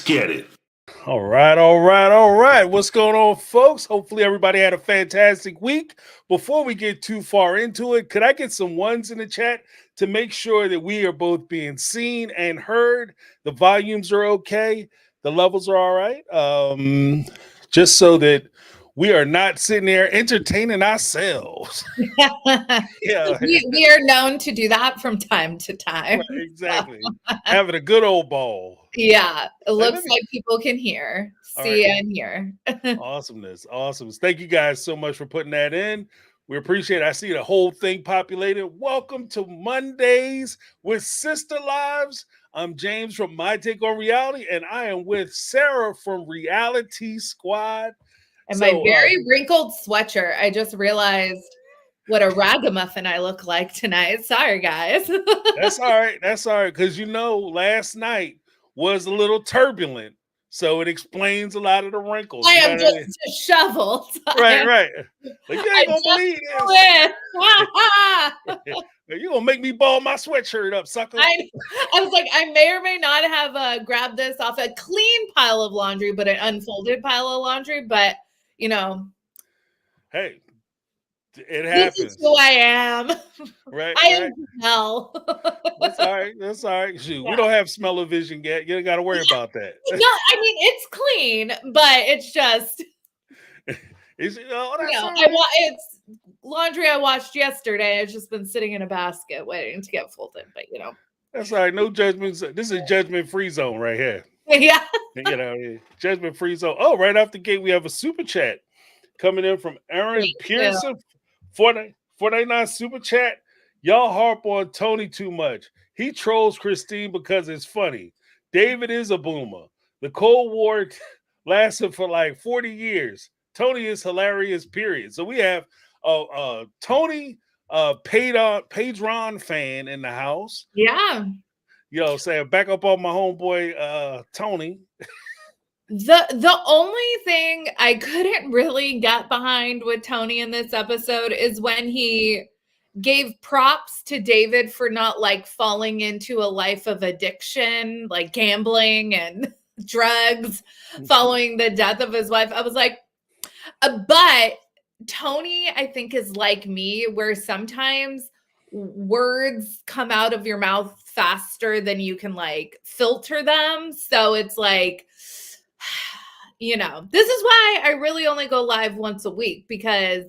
get it. All right. What's going on, folks? Hopefully everybody had a fantastic week. Before we get too far into it, could I get some ones in the chat to make sure that we are both being seen and heard? The volumes are okay. The levels are all right. Just so that we are not sitting there entertaining ourselves. Yeah, we are known to do that from time to time. Right, exactly. Having a good old ball. Yeah, it looks like people can see and hear. Awesomeness. Thank you guys so much for putting that in. We appreciate it. I see the whole thing populated. Welcome to Mondays with Sister Lives. I'm James from MyTakeOnReality, and I am with Sarah from Reality Squad. And my very wrinkled sweatshirt. I just realized what a ragamuffin I look like tonight. Sorry, guys. That's all right. Because last night was a little turbulent. So it explains a lot of the wrinkles. I am just disheveled. Right. Like, you ain't gonna believe this. You're gonna make me ball my sweatshirt up, sucker. I was like, I may or may not have grabbed this off a clean pile of laundry, but an unfolded pile of laundry. But hey, it happens. This is who I am. Right. I am hell. That's all right. Shoot, we don't have smell-o-vision yet. You don't got to worry about that. No, I mean it's clean, but it's just. It's laundry I washed yesterday. It's just been sitting in a basket waiting to get folded. But that's all right. No judgments. This is a judgment-free zone right here. Yeah. Judgment-free zone. Oh, right off the gate, we have a super chat coming in from Aaron Pearson. 49 super chat. Y'all harp on Tony too much. He trolls Christine because it's funny. David is a boomer. The Cold War lasted for like 40 years. Tony is hilarious, period. So we have Tony Padron fan in the house. Yeah. Saying back up on my homeboy Tony. The only thing I couldn't really get behind with Tony in this episode is when he gave props to David for not falling into a life of addiction, like gambling and drugs following the death of his wife. I was like, but Tony, I think, is like me, where sometimes words come out of your mouth faster than you can filter them. So it's this is why I really only go live once a week, because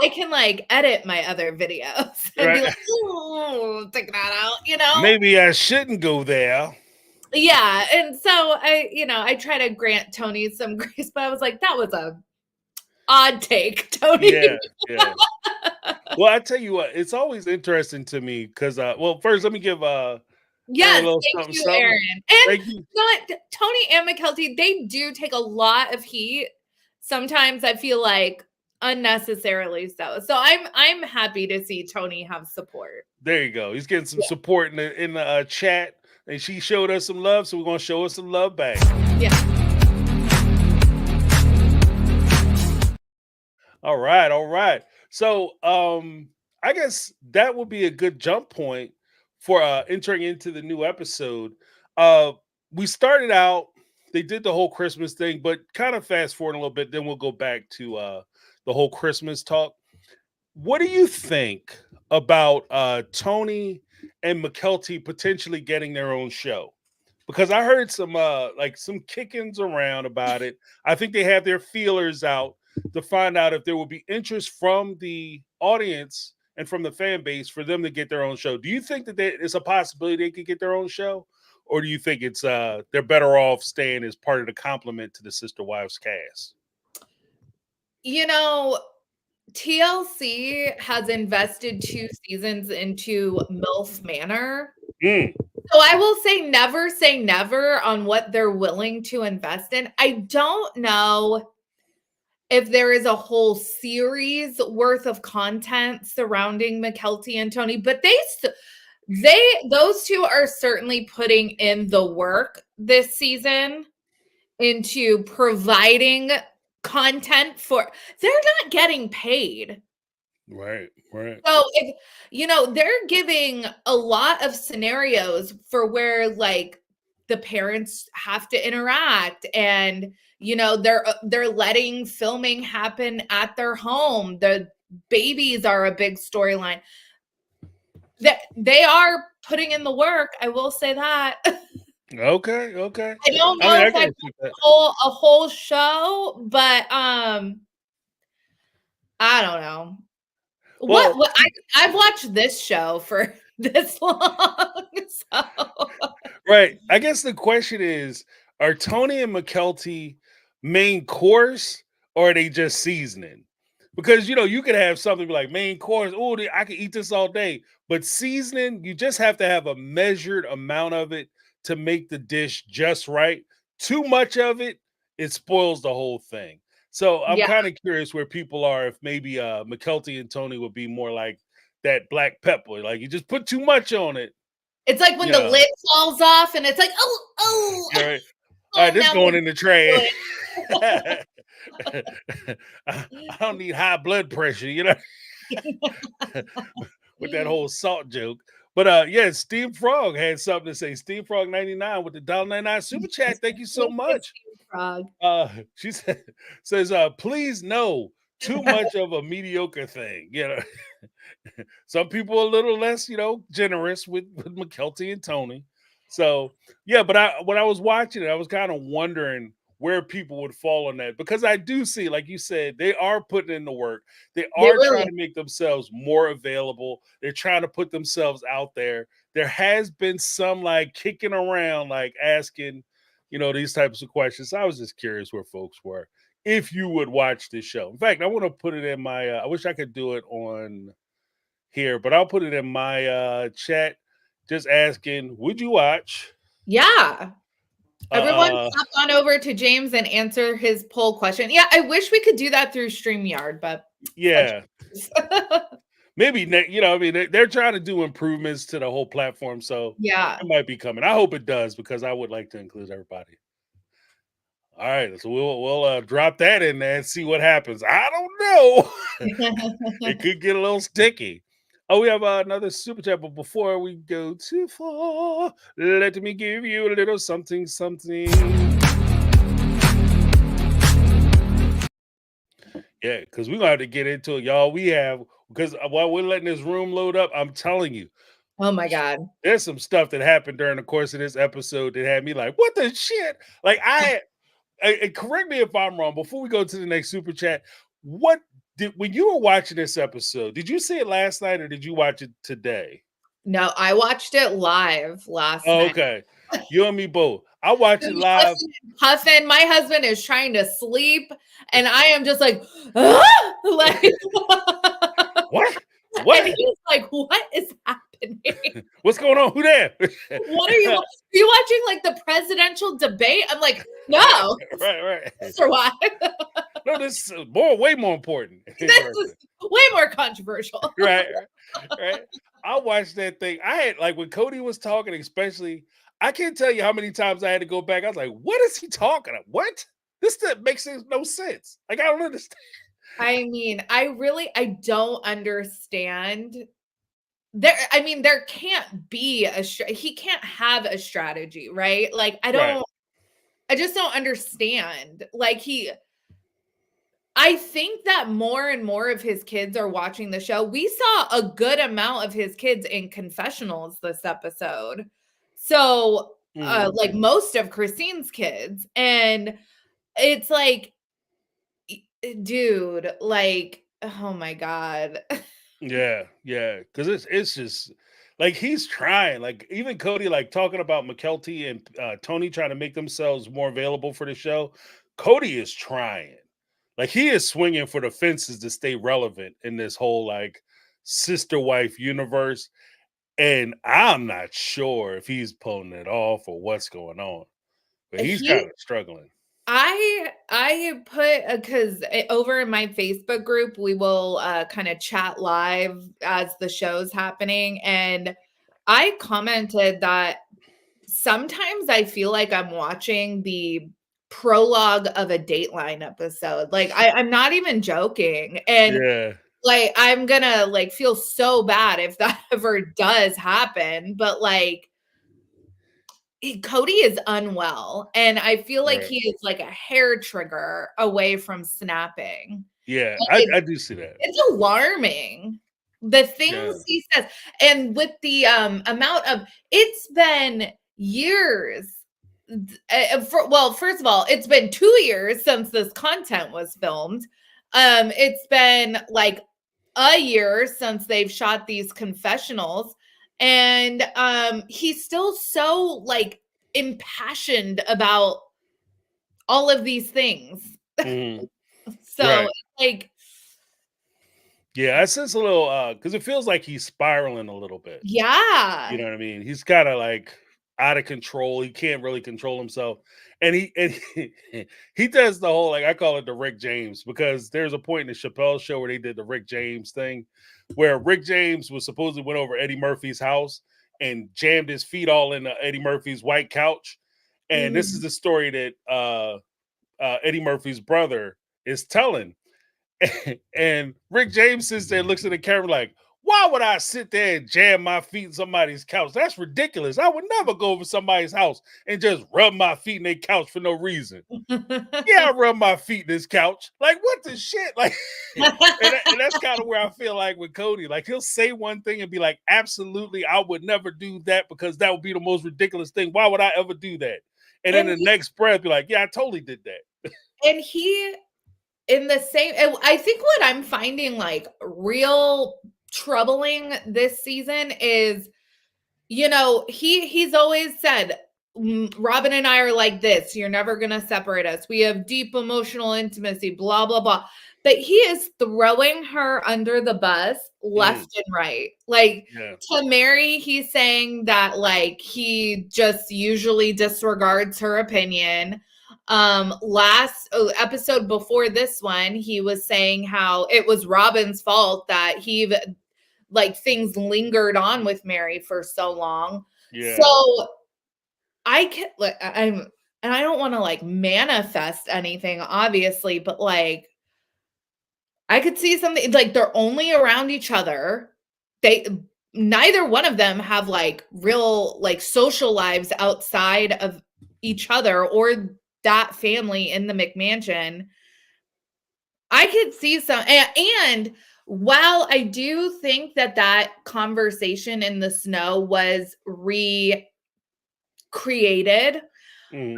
I can edit my other videos and be like, oh, take that out, Maybe I shouldn't go there. Yeah. And so I try to grant Tony some grace, but I was like, that was a odd take, Tony. Yeah. Well, I tell you what, it's always interesting to me because, first let me give yes, thank you, Aaron. And Tony and Mckel, they do take a lot of heat. Sometimes I feel like unnecessarily so. So I'm happy to see Tony have support. There you go. He's getting some support in the chat, and she showed us some love, so we're gonna show us some love back. Yeah. All right. So I guess that would be a good jump point for entering into the new episode. We started out, they did the whole Christmas thing, but kind of fast forward a little bit, then we'll go back to the whole Christmas talk. What do you think about Tony and Mckel potentially getting their own show? Because I heard some kickings around about it. I think they have their feelers out to find out if there will be interest from the audience and from the fan base for them to get their own show. Do you think that it's a possibility they could get their own show? Or do you think it's they're better off staying as part of the complement to the Sister Wives cast? TLC has invested 2 seasons into MILF Manor. So I will say never on what they're willing to invest in. I don't know if there is a whole series worth of content surrounding Mckel and Tony, but those two are certainly putting in the work this season into providing content they're not getting paid. Right. So they're giving a lot of scenarios for where the parents have to interact, and they're letting filming happen at their home. The babies are a big storyline. That they are putting in the work. I will say that. Okay. I don't know if I'd a whole show, but I don't know. Well, What I've watched this show for this long. So right. I guess the question is, are Tony and Mckel main course, or are they just seasoning? Because you could have something like main course. Oh, I can eat this all day. But seasoning, you just have to have a measured amount of it to make the dish just right. Too much of it, it spoils the whole thing. So I'm yeah. kind of curious where people are. If maybe Mckel and Tony would be more like that black pepper, like you just put too much on it. It's like when the lid falls off, and it's like, oh, right. All right, this going in the trash. I don't need high blood pressure, with that whole salt joke. But yeah, Steve Frog had something to say. Steve Frog 99 with the $1.99 super chat. Thank you so much. Frog. She says, please no, too much of a mediocre thing. Some people are a little less, generous with Mckel and Tony. So yeah, but when I was watching it, I was kind of wondering where people would fall on that, because I do see, like you said, they are putting in the work. They are trying to make themselves more available. They're trying to put themselves out there. There has been some like kicking around, like asking, these types of questions. So I was just curious where folks were, if you would watch this show. In fact, I want to put it in my, I wish I could do it on here, but I'll put it in my chat, just asking, would you watch? Yeah. Everyone hop on over to James and answer his poll question. Yeah, I wish we could do that through StreamYard, but yeah. Maybe, they're trying to do improvements to the whole platform, so yeah, it might be coming. I hope it does, because I would like to include everybody. All right, so we'll drop that in there and see what happens. I don't know. It could get a little sticky. Oh, we have another super chat, but before we go too far, let me give you a little something. Yeah, because we're going to have to get into it, y'all. Because while we're letting this room load up, I'm telling you. Oh my God. There's some stuff that happened during the course of this episode that had me like, what the shit? Like, correct me if I'm wrong, before we go to the next super chat, when you were watching this episode, did you see it last night or did you watch it today? No, I watched it live last night. Okay. You and me both. I watched it live. Huffing. My husband is trying to sleep, and I am just like, like what? And he's like, what is happening? What's going on? Who there? What are you? Are you watching like the presidential debate? I'm like, no. Right. Or what? No, this is way more important. This is way more controversial. Right. I watched that thing. I had, like, when Cody was talking, especially, I can't tell you how many times I had to go back. I was like, what is he talking about? What? This makes no sense. Like, I don't understand. I mean, I don't understand. There can't be he can't have a strategy, right? Like, I just don't understand. Like, I think that more and more of his kids are watching the show. We saw a good amount of his kids in confessionals this episode. So, like most of Christine's kids. And it's like, dude, like, oh my God. Yeah. Because it's just like, he's trying. Like, even Cody, like, talking about Mckel and Tony trying to make themselves more available for the show. Cody is trying. Like, he is swinging for the fences to stay relevant in this whole, like, sister wife universe. And I'm not sure if he's pulling it off or what's going on. But he's kind of struggling. I put, because over in my Facebook group, we will kind of chat live as the show's happening. And I commented that sometimes I feel like I'm watching the prologue of a Dateline episode. Like, I'm not even joking. And like, I'm gonna like feel so bad if that ever does happen. But like, Cody is unwell, and I feel like Right. he is like a hair trigger away from snapping. Yeah, It I do see that. it's alarming, the Yeah. things he says, and with the, amount of it's been years, first of all, it's been 2 years since this content was filmed. It's been, like, a year since they've shot these confessionals, and, he's still so, like, impassioned about all of these things. Mhm. So, Right. it's like Yeah, I sense a little because it feels like he's spiraling a little bit. You yeah. know what I mean? He's kind of like out of control. He can't really control himself, and he does the whole, like, I call it the Rick James, because there's a point in the Chappelle show where they did the Rick James thing, where Rick James was supposedly went over Eddie Murphy's house and jammed his feet all in Eddie Murphy's white couch, and this is Mhm. the story that Eddie Murphy's brother is telling. And Rick James sits there and looks at the camera like, why would I sit there and jam my feet in somebody's couch? That's ridiculous. I would never go over somebody's house and just rub my feet in their couch for no reason. Yeah, I rub my feet in this couch. Like, what the shit? Like, and that's kind of where I feel like with Cody. Like, he'll say one thing and be like, absolutely, I would never do that because that would be the most ridiculous thing. Why would I ever do that? And then And the next breath, be like, yeah, I totally did that. he in the same and I think what I'm finding, like, real troubling this season is, he's always said, Robin and I are like this. You're never going to separate us. We have deep emotional intimacy, blah, blah, blah. But he is throwing her under the bus Mm, left and right. Like, yeah. to Meri, he's saying that, like, he just usually disregards her opinion. Last episode before this one, he was saying how it was Robin's fault that like, things lingered on with Meri for so long. Yeah. So I can like I'm and I don't want to, like, manifest anything, obviously, but, like, I could see something like they're only around each other. They neither one of them have, like, real, like, social lives outside of each other or that family in the McMansion. I could see some and while I do think that that conversation in the snow was recreated, Mm,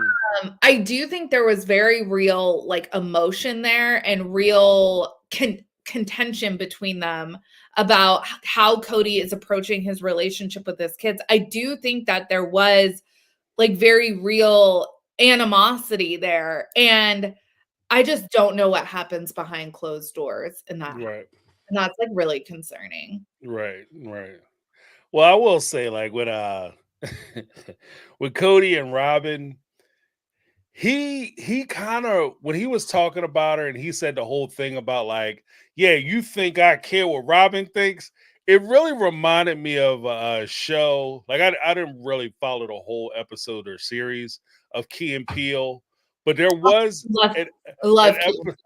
I do think there was very real, like, emotion there and real contention between them about how Cody is approaching his relationship with his kids. I do think that there was, like, very real animosity there, and I just don't know what happens behind closed doors in that house, right. and that's, like, really concerning. Right. Right. Well, I will say, like, with with Cody and Robin, he kind of, when he was talking about her and he said the whole thing about, like, yeah, you think I care what Robin thinks, it really reminded me of a show. Like, I didn't really follow the whole episode or series of Key and Peele, but there was Love an, an love Keith.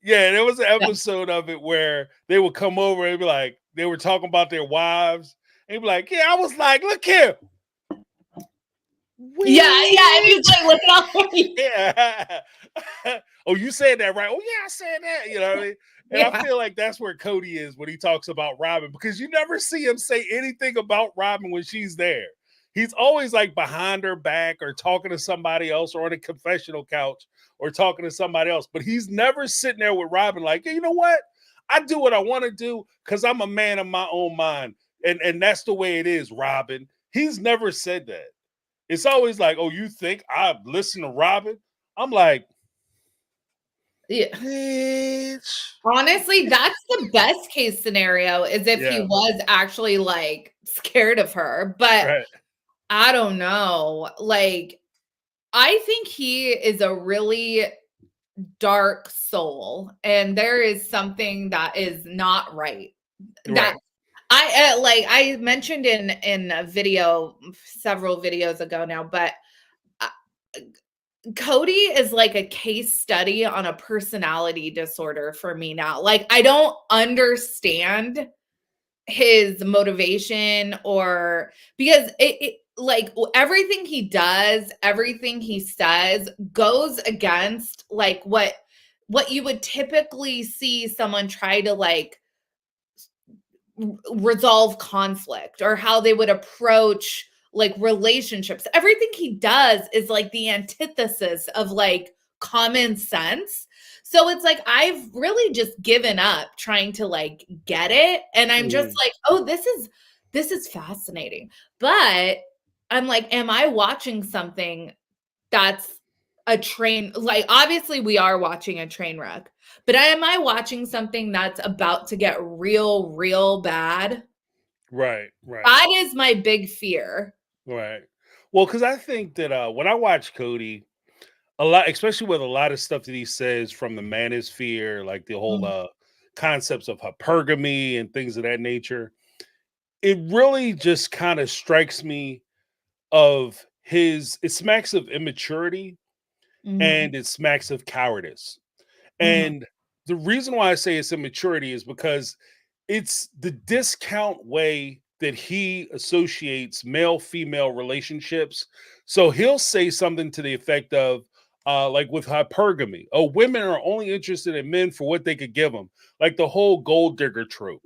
yeah, there was an Yeah. episode of it where they would come over and be like, they were talking about their wives, and he'd be like, yeah, I was like, look here, Yeah, and we he's like, "Look at all." yeah. Oh, you said that, right? Oh, yeah, I said that. You know what I mean? And I Yeah. feel like that's where Cody is when he talks about Robin, because you never see him say anything about Robin when she's there. He's always like behind her back or talking to somebody else or on a confessional couch or talking to somebody else. But he's never sitting there with Robin like, "Hey, you know what? I do what I want to do because I'm a man of my own mind. And that's the way it is, Robin." He's never said that. It's always like, "Oh, you think I listen to Robin?" I'm like, Yeah. bitch. Honestly, that's the best case scenario is if he Yeah, was actually, like, scared of her, but right. I don't know. Like, I think he is a really dark soul, and there is something that is not right. That Right. like I mentioned in a video several videos ago now, but uh, Cody is like a case study on a personality disorder for me now. Like, I don't understand his motivation or because like everything he does, everything he says goes against like what you would typically see someone try to like resolve conflict, or how they would approach like relationships. Everything he does is like the antithesis of like common sense. So it's like I've really just given up trying to like get it, and I'm just like, oh, this is fascinating. But I'm like, am I watching something that's a train? Like, obviously we are watching a train wreck, but am I watching something that's about to get real bad? Right. That is my big fear. Right. Well, because I think that when I watch Cody, a lot, especially with a lot of stuff that he says from the manosphere, like the whole Mm, concepts of hypergamy and things of that nature, it really just kind of strikes me of it smacks of immaturity mhm, and it smacks of cowardice. mhm, And the reason why I say it's immaturity is because it's the discount way that he associates male female relationships. So he'll say something to the effect of, like with hypergamy, oh, women are only interested in men for what they could give them, like the whole gold digger trope.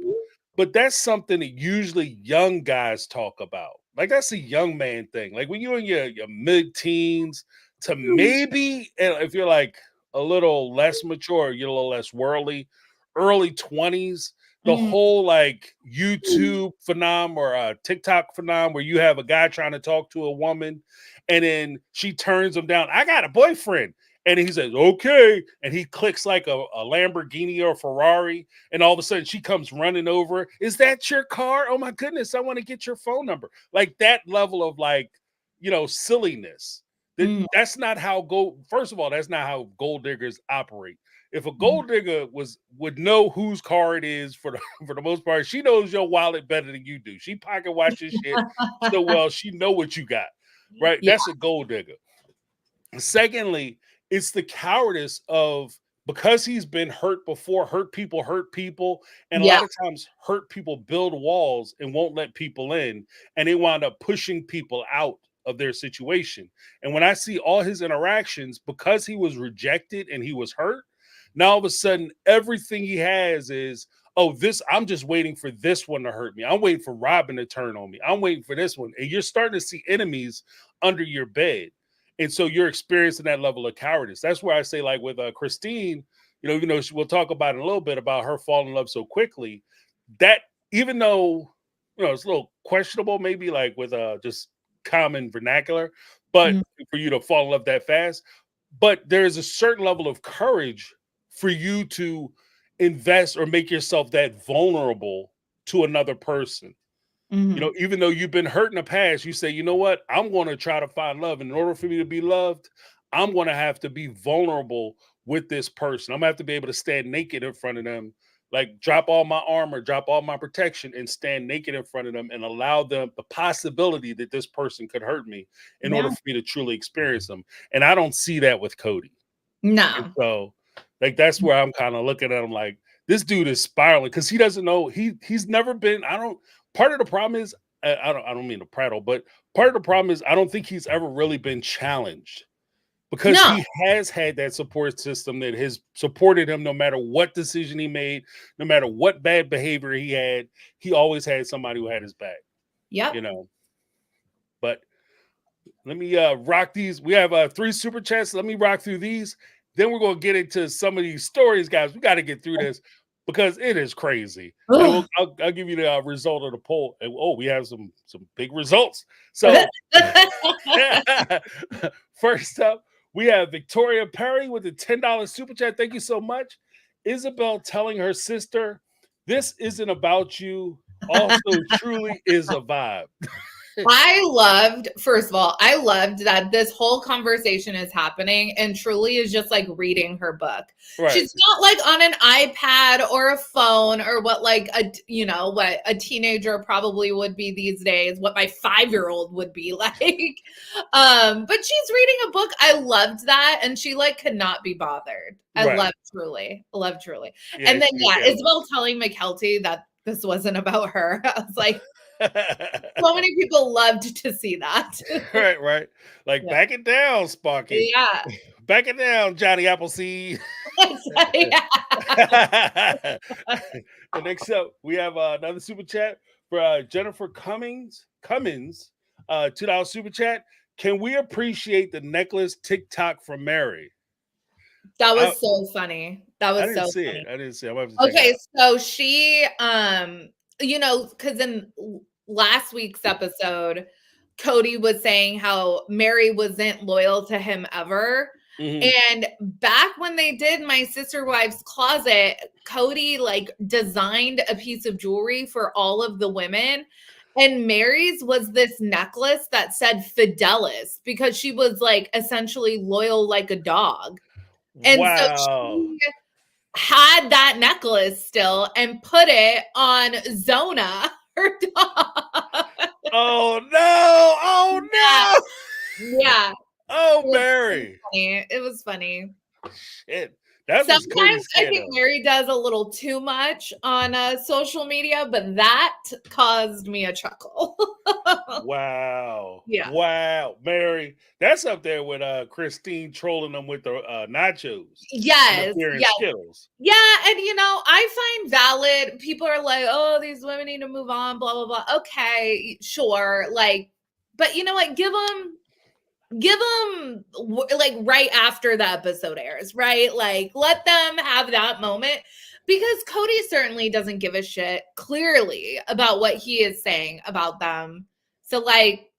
But that's something that usually young guys talk about. Like that's a young man thing. Like when you're in your mid-teens to maybe, and if you're like a little less mature, you're a little less worldly, early 20s, the mhm, whole like YouTube phenom or TikTok phenom where you have a guy trying to talk to a woman and then she turns him down. I got a boyfriend. And he says, okay. And he clicks like a Lamborghini or a Ferrari. And all of a sudden she comes running over. Is that your car? Oh my goodness. I want to get your phone number. Like that level of like, silliness. mhm, That's not how first of all, that's not how gold diggers operate. If a mhm. gold digger would know whose car it is for the for the most part, she knows your wallet better than you do. She pocket watches shit so well, she know what you got. Right? Yeah. That's a gold digger. Secondly, it's the cowardice of because he's been hurt before, hurt people, and a Yeah. lot of times hurt people build walls and won't let people in, and they wind up pushing people out of their situation. And when I see all his interactions, because he was rejected and he was hurt, now all of a sudden everything he has is, oh, I'm just waiting for this one to hurt me. I'm waiting for Robin to turn on me. I'm waiting for this one. And you're starting to see enemies under your bed. And so you're experiencing that level of cowardice. That's where I say, like with Christine, we'll talk about in a little bit about her falling in love so quickly. That even though it's a little questionable, maybe like with just common vernacular, but Mm, for you to fall in love that fast, but there is a certain level of courage for you to invest or make yourself that vulnerable to another person. mhm. Even though you've been hurt in the past, you say, you know what? I'm going to try to find love. And in order for me to be loved, I'm going to have to be vulnerable with this person. I'm going to have to be able to stand naked in front of them, like drop all my armor, drop all my protection, and stand naked in front of them and allow them the possibility that this person could hurt me in order Yeah. for me to truly experience them. And I don't see that with Cody. And No. so, like, that's where I'm kind of looking at him like, this dude is spiraling because he doesn't know he's never been. I don't. Part of the problem is I don't mean to prattle, but part of the problem is I don't think he's ever really been challenged because No. he has had that support system that has supported him no matter what decision he made, no matter what bad behavior he had. He always had somebody who had his back, Yep. you know. But let me rock these. We have 3 super chats. Let me rock through these. Then we're going to get into some of these stories, guys. We got to get through this because it is crazy. And Ugh. I'll give you the result of the poll. And we have some big results. So first up, we have Victoria Perry with a $10 super chat. Thank you so much. Isabelle telling her sister, "This isn't about you." Also, truly is a vibe. First of all, I loved that this whole conversation is happening and Truly is just like reading her book. Right. She's not like on an iPad or a phone or what like what a teenager probably would be these days, what my 5-year-old would be like. But she's reading a book. I loved that. And she like could not be bothered. I Right. love Truly. Love Truly. Yeah, And then she Isabel telling Mckelty that this wasn't about her. I was like, So many people loved to see that. Right. Like, Yeah. back it down, Sparky. Yeah. Back it down, Johnny Appleseed. Yeah. And next up, we have another super chat for Jennifer Cummins. $2 super chat. Can we appreciate the necklace TikTok from Meri? That I, was so funny. That I was didn't so see funny. it. I didn't see it. I'm going to have to check it Okay, out. so she because in last week's episode, Cody was saying how Meri wasn't loyal to him ever. Mhm. And back when they did My Sister Wife's Closet, Cody like designed a piece of jewelry for all of the women. And Mary's was this necklace that said Fidelis because she was like essentially loyal like a dog. And so Wow. she had that necklace still and put it on Zona, her dog. Oh, no. Oh, Yeah. no. Yeah. Oh, It was Meri. funny. It was funny. Shit. That's what's Cody Sometimes I scared think of. Meri does a little too much on social media, but that caused me a chuckle. Wow. Yeah. Wow. Meri. That's up there with Christine trolling them with the nachos. Yes. And Yes. Skittles. Yeah. And, I find valid. People are like, oh, these women need to move on, blah, blah, blah. Okay, sure. Like, but you know what? Give them like right after the episode airs, right? Like, let them have that moment because Cody certainly doesn't give a shit clearly about what he is saying about them. So, like,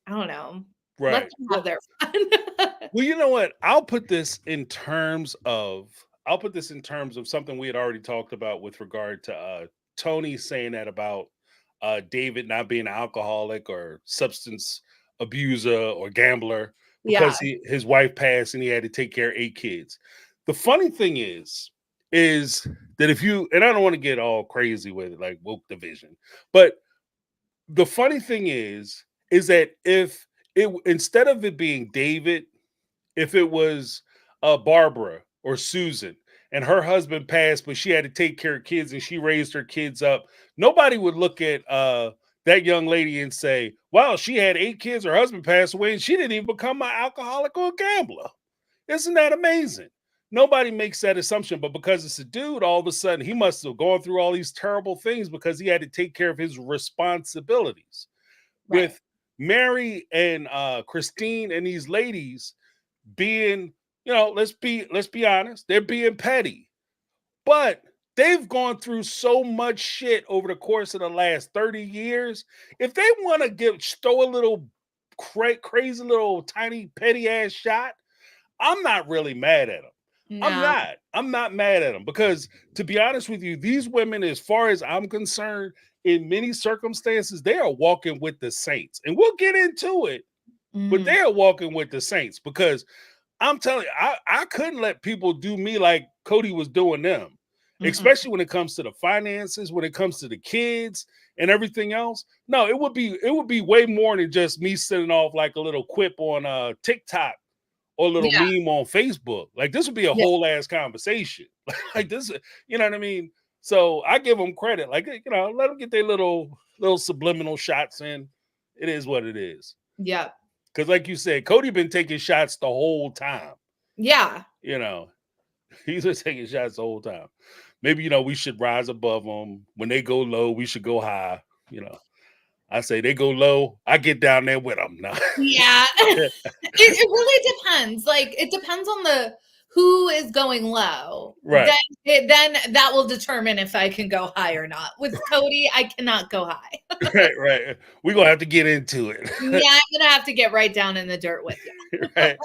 I don't know. Let Right. them have their fun. Well, you know what? I'll put this in terms of something we had already talked about with regard to Tony saying that about David not being an alcoholic or substance abuser or gambler Yeah. because his wife passed and he had to take care of 8 kids. The funny thing is that if you, and I don't want to get all crazy with it, like woke division, but the funny thing is that if it, instead of it being David, if it was Barbara or Susan and her husband passed, but she had to take care of kids and she raised her kids up, nobody would look at that young lady and say, wow, she had 8 kids, her husband passed away, and she didn't even become an alcoholic or a gambler. Isn't that amazing? Nobody makes that assumption, but because it's a dude, all of a sudden he must have gone through all these terrible things because he had to take care of his responsibilities. Right. With Meri and Christine and these ladies being, let's be honest, they're being petty. But they've gone through so much shit over the course of the last 30 years. If they want to throw a little crazy little tiny petty ass shot, I'm not really mad at them. No. I'm not mad at them because, to be honest with you, these women, as far as I'm concerned, in many circumstances, they are walking with the saints. And we'll get into it, but they are walking with the saints because I'm telling you, I couldn't let people do me like Cody was doing them, especially when it comes to the finances, when it comes to the kids and everything else. No, it would be way more than just me sending off like a little quip on TikTok or a little meme on Facebook. Like, this would be a whole ass conversation. Like this, you know what I mean? So I give them credit. Like, let them get their little subliminal shots in. It is what it is. Yeah. Because like you said, Cody been taking shots the whole time. Yeah. He's been taking shots the whole time. Maybe, we should rise above them. When they go low, we should go high. I say they go low, I get down there with them. Now. Yeah. It really depends. Like, it depends on who is going low. Right. Then that will determine if I can go high or not. With Cody, I cannot go high. Right. We're gonna have to get into it. Yeah, I'm gonna have to get right down in the dirt with you. Right.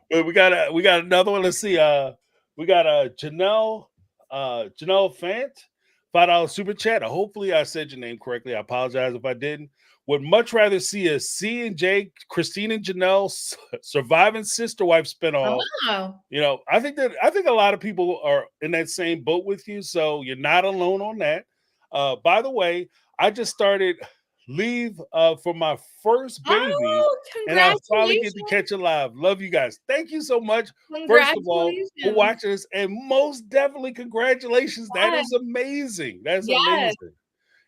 But we got another one. Let's see. We got Janelle Fant, $5 super chat. Hopefully I said your name correctly. I apologize if I didn't. Would much rather see a C and J, Christine and Janelle surviving sister wife spinoff. Oh. I think a lot of people are in that same boat with you, so you're not alone on that. By the way, I just started leave for my first baby, and I finally get to catch it live. Love you guys. Thank you so much, first of all, for watching us, and most definitely congratulations. That is amazing. That's amazing.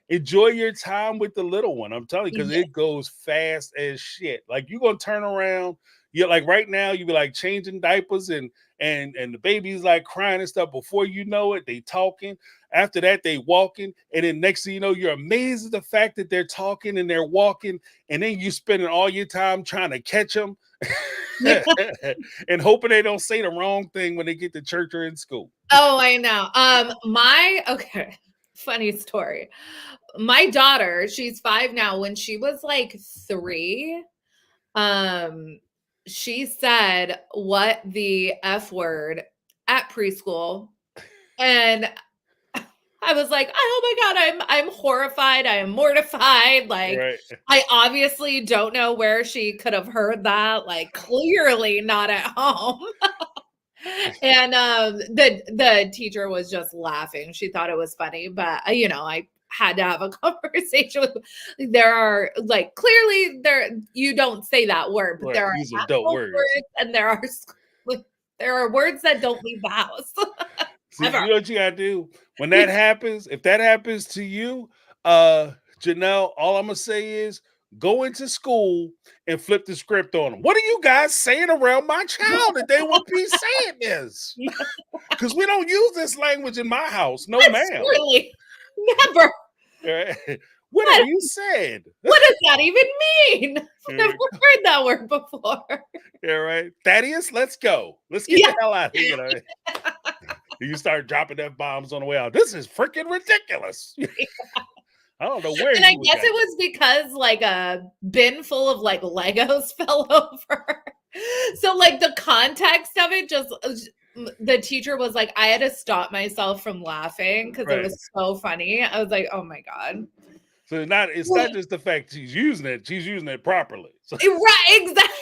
enjoy your time with the little one. I'm telling you, because Yeah. it goes fast as shit. Like you're gonna turn around. You're like right now, you be like changing diapers and the baby's like crying and stuff. Before you know it, they talking. After that, they walking, and then next thing you know, you're amazed at the fact that they're talking and they're walking, and then you spending all your time trying to catch them and hoping they don't say the wrong thing when they get to church or in school. Oh, I know. Okay, funny story. My daughter, she's 5 now. When she was like 3, she said what the F word at preschool. And I was like, oh my God, I'm horrified. I am mortified. Like, Right. I obviously don't know where she could have heard that. Like, clearly not at home. And the teacher was just laughing. She thought it was funny, but I had to have a conversation with. There are like clearly you don't say that word, but Right. there are These are dope actual words. and there are words that don't leave the house. See, Ever. you know what you gotta do when that happens. If that happens to you, Janelle, all I'm gonna say is go into school and flip the script on them. What are you guys saying around my child that they would be saying this? Because we don't use this language in my house. No, ma'am. Really, never. What have you said? What does that even mean? I've never heard that word before. Yeah, right. Thaddeus, let's go. Let's get the hell out of here. You start dropping F bombs on the way out. This is freaking ridiculous. I don't know where. And I guess it was because like a bin full of like Legos fell over. So like the context of it just the teacher was like, I had to stop myself from laughing because it was so funny. I was like, oh my God. So it's not just the fact she's using it properly. So, right, exactly.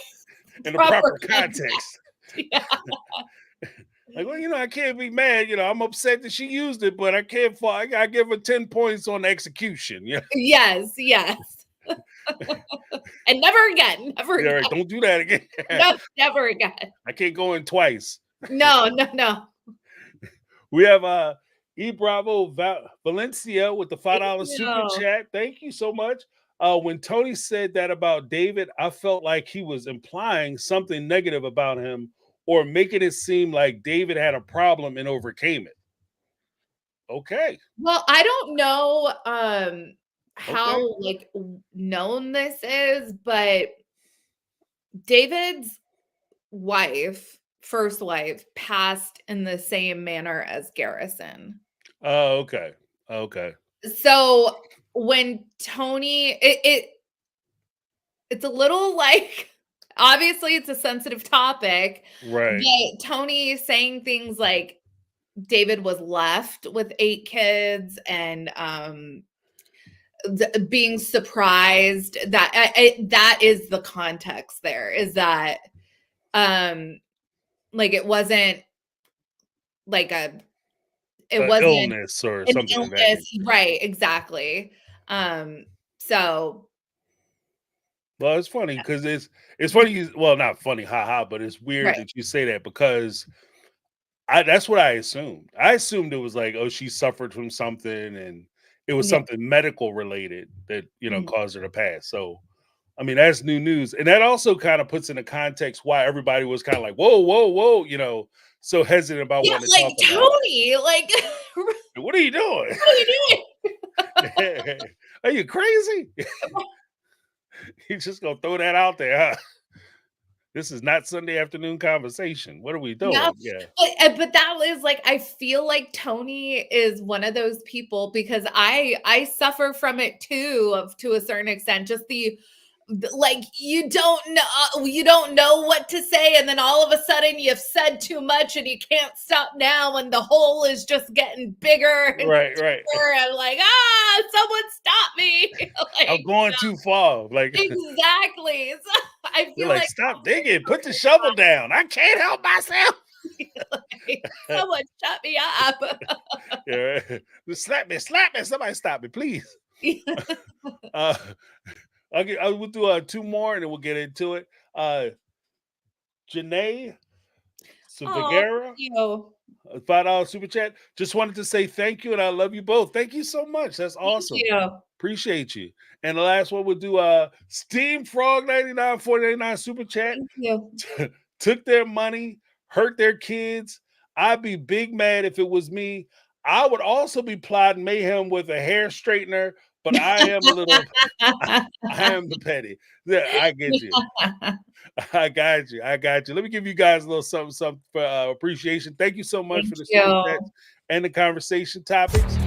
In the proper context. Yeah. Like, well, I can't be mad. I'm upset that she used it, but I can't fall. I gotta give her 10 points on execution. Yeah. Yes. And never again. Never again. Right. Don't do that again. No, never again. I can't go in twice. No. We have E Bravo Valencia with the $5 super chat. Thank you so much. When Tony said that about David, I felt like he was implying something negative about him or making it seem like David had a problem and overcame it. Okay. Well, I don't know how like known this is, but David's first wife, passed in the same manner as Garrison. Oh, okay. Okay. So when Tony, it's a little like, obviously it's a sensitive topic, right? But Tony saying things like David was left with 8 kids and being surprised that that is the context there, is that like it wasn't like it wasn't illness or an something illness, like that. right? Exactly. So well, it's funny because it's funny. Well, not funny, haha, but it's weird that you say that because that's what I assumed. I assumed it was like, oh, she suffered from something and it was something medical related that caused her to pass. So, I mean, that's new news, and that also kind of puts into context why everybody was kind of like, whoa, so hesitant about what to talk about. Tony, like, what are you doing? What are you doing? Are you crazy? You just gonna throw that out there, huh? This is not Sunday afternoon conversation. What are we doing? No, yeah. But that was like, I feel like Tony is one of those people, because I suffer from it too, to a certain extent. Just like you don't know what to say, and then all of a sudden you've said too much and you can't stop now, and the hole is just getting bigger. Right. I'm like, someone stop me. Like, I'm going too far. Like exactly. So I feel like stop digging, put the shovel down. I can't help myself. Someone shut me up. Yeah, slap me, somebody stop me, please. We'll do 2 more and then we'll get into it. Janae Savagera. $5 super chat. Just wanted to say thank you and I love you both. Thank you so much. That's Thank awesome. you. Appreciate you. And the last one we'll do Steam Frog 99 499 super chat. Thank you. Took their money, hurt their kids. I'd be big mad if it was me. I would also be plotting mayhem with a hair straightener, but I am a little I am the petty. Yeah, I get you. I got you. I got you. Let me give you guys a little something for appreciation. Thank you so much Thank for the super you. chats and the conversation topics.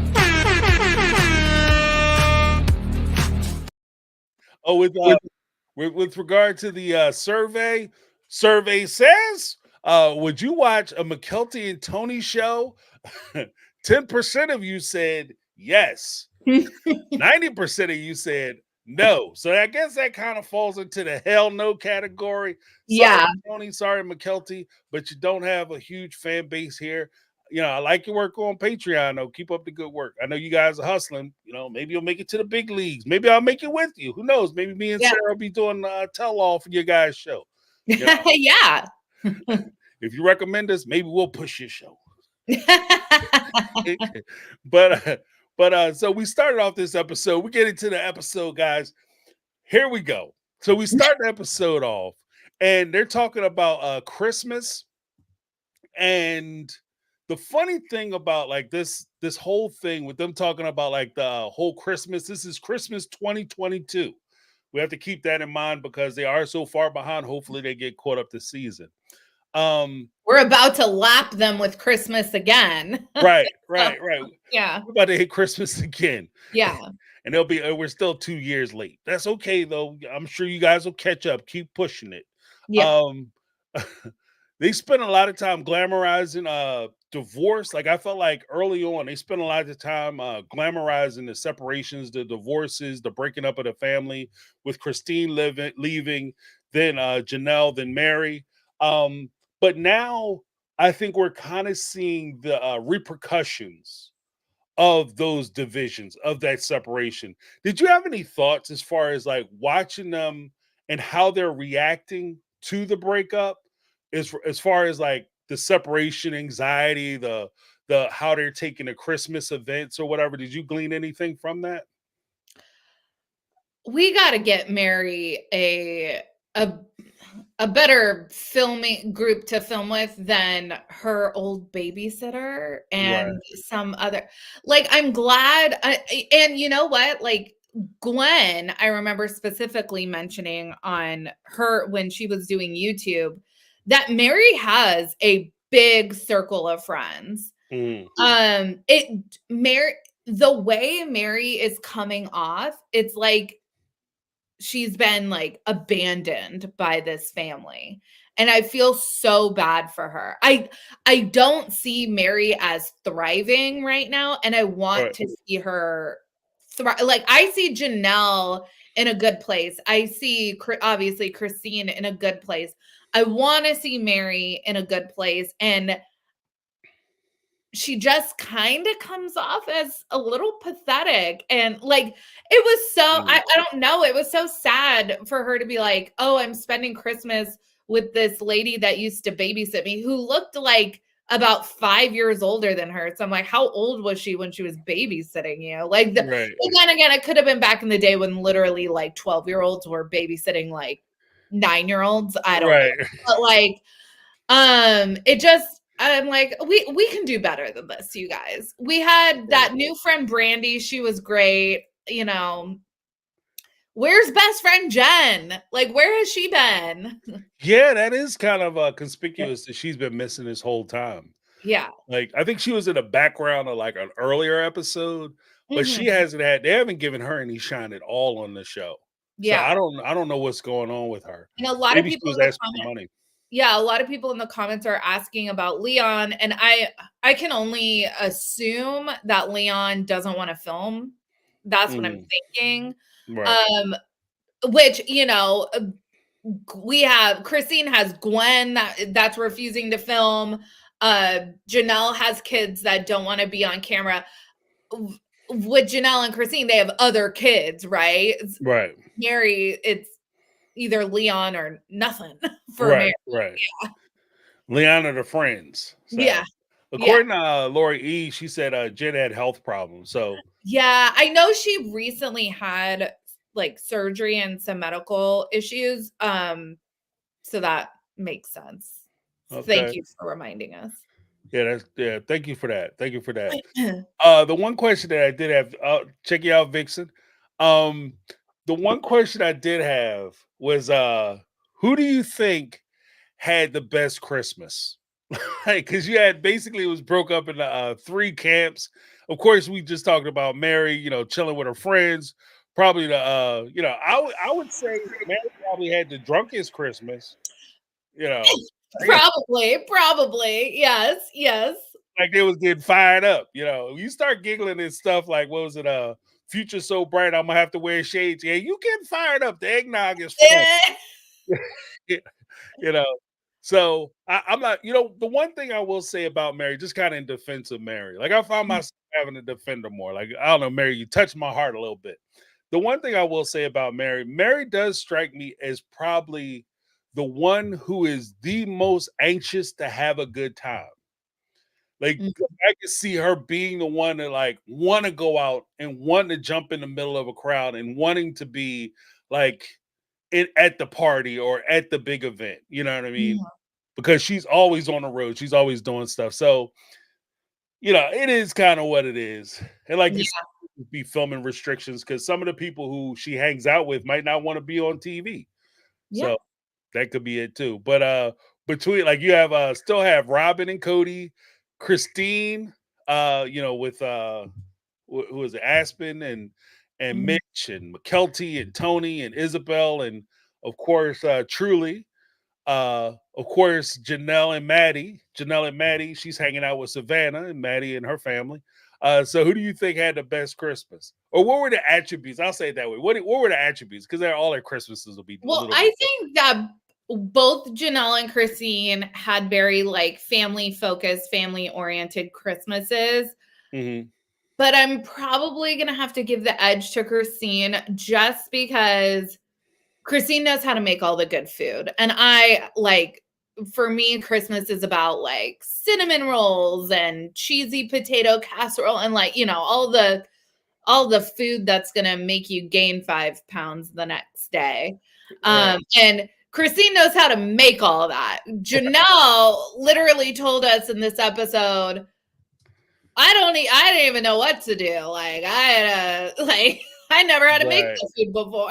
Oh, with regard to the survey says, would you watch a Mckel and Tony show? 10% of you said yes. 90% of you said no. So I guess that kind of falls into the hell no category. Sorry, Yeah. Tony. Sorry, McKelty, but you don't have a huge fan base here. You know, I like your work on Patreon, though. Keep up the good work. I know you guys are hustling. You know, maybe you'll make it to the big leagues. Maybe I'll make it with you. Who knows? Maybe me and Sarah will be doing tell-all for your guys' show. You know? Yeah. If you recommend us, maybe we'll push your show. but so we started off this episode. We get into the episode, guys. Here we go. So we start the episode off, and they're talking about Christmas. And the funny thing about like this whole thing with them talking about like the whole Christmas, this is Christmas 2022. We have to keep that in mind because they are so far behind. Hopefully they get caught up this season. We're about to lap them with Christmas again. Right. Yeah. We're about to hit Christmas again. Yeah. And we're still 2 years late. That's okay though. I'm sure you guys will catch up. Keep pushing it. Yeah. They spent a lot of time glamorizing divorce. Like I felt like early on, they spent a lot of time glamorizing the separations, the divorces, the breaking up of the family, with Christine leaving, then Janelle, then Meri. But now I think we're kind of seeing the repercussions of those divisions, of that separation. Did you have any thoughts as far as like watching them and how they're reacting to the breakup, as far as like the separation anxiety, the how they're taking the Christmas events or whatever? Did you glean anything from that? We got to get Meri a better filming group to film with than her old babysitter and some other. Like, I'm glad. And you know what? Like, Gwen, I remember specifically mentioning on her when she was doing YouTube that Meri has a big circle of friends. The way Meri is coming off, it's like she's been like abandoned by this family. And I feel so bad for her. I don't see Meri as thriving right now. And I want to see her thrive. Like I see Janelle in a good place. I see obviously Christine in a good place. I want to see Meri in a good place. And she just kind of comes off as a little pathetic. And like, it was so, I don't know. It was so sad for her to be like, oh, I'm spending Christmas with this lady that used to babysit me who looked like about 5 years older than her. So I'm like, how old was she when she was babysitting you? Like, again, it could have been back in the day when literally like 12-year-olds were babysitting like 9-year-olds. I don't know. But like, it just, I'm like, we can do better than this, you guys. We had that new friend Brandy. She was great. You know, where's best friend Jen? Like, where has she been? Yeah, that is kind of conspicuous that she's been missing this whole time. Yeah. Like, I think she was in the background of like an earlier episode, but she they haven't given her any shine at all on the show. Yeah. So I don't know what's going on with her. And a lot Maybe of people she was asking for money. Yeah, a lot of people in the comments are asking about Leon, and I can only assume that Leon doesn't want to film. That's what I'm thinking. Which, you know, we have Christine has Gwen that's refusing to film. Janelle has kids that don't want to be on camera. With Janelle and Christine, they have other kids, right? Right. Meri, it's either Leon or nothing for Meri. Right. Yeah. Leon are the friends. So. Yeah. According to Lori E, she said Jen had health problems. So yeah, I know she recently had like surgery and some medical issues. So that makes sense. Thank okay. you for reminding us. Yeah. Thank you for that. Thank you for that. The one question that I did have, check you out, Vixen. Um, the one question I did have was, who do you think had the best Christmas? Like, because you had basically it was broke up into three camps. Of course, we just talked about Meri, chilling with her friends. Probably I would say Meri probably had the drunkest Christmas. You know, Probably. Yes. like they was getting fired up. You start giggling and stuff like, what was it? Future so bright, I'm gonna have to wear shades. Yeah, you getting fired up. The eggnog is full. you know. So I'm not. The one thing I will say about Meri, just kind of in defense of Meri, like I found myself having to defend her more. Like I don't know, Meri, you touched my heart a little bit. The one thing I will say about Meri does strike me as probably the one who is the most anxious to have a good time. Like I can see her being the one that like want to go out and want to jump in the middle of a crowd and wanting to be like at the party or at the big event. You know what I mean? Because she's always on the road. She's always doing stuff. So, it is kind of what it is. And like you said, be filming restrictions because some of the people who she hangs out with might not want to be on TV. Yeah. So that could be it too. But between like you have still have Robin and Cody, Christine, with who is it, Aspen and Mitch and Mckel and Tony and Isabelle and of course Truly. Of course, Janelle and Maddie, she's hanging out with Savannah and Maddie and her family. So who do you think had the best Christmas? Or what were the attributes? I'll say it that way. What were the attributes? Because all their Christmases will be a Well, little I bit think that both Janelle and Christine had very like family focused, family oriented Christmases. different. But I'm probably going to have to give the edge to Christine just because Christine knows how to make all the good food. And for me, Christmas is about like cinnamon rolls and cheesy potato casserole and like, all the food that's going to make you gain 5 pounds the next day. Right. And Christine knows how to make all that. Janelle literally told us in this episode, I didn't even know what to do. Like I never had to make this food before.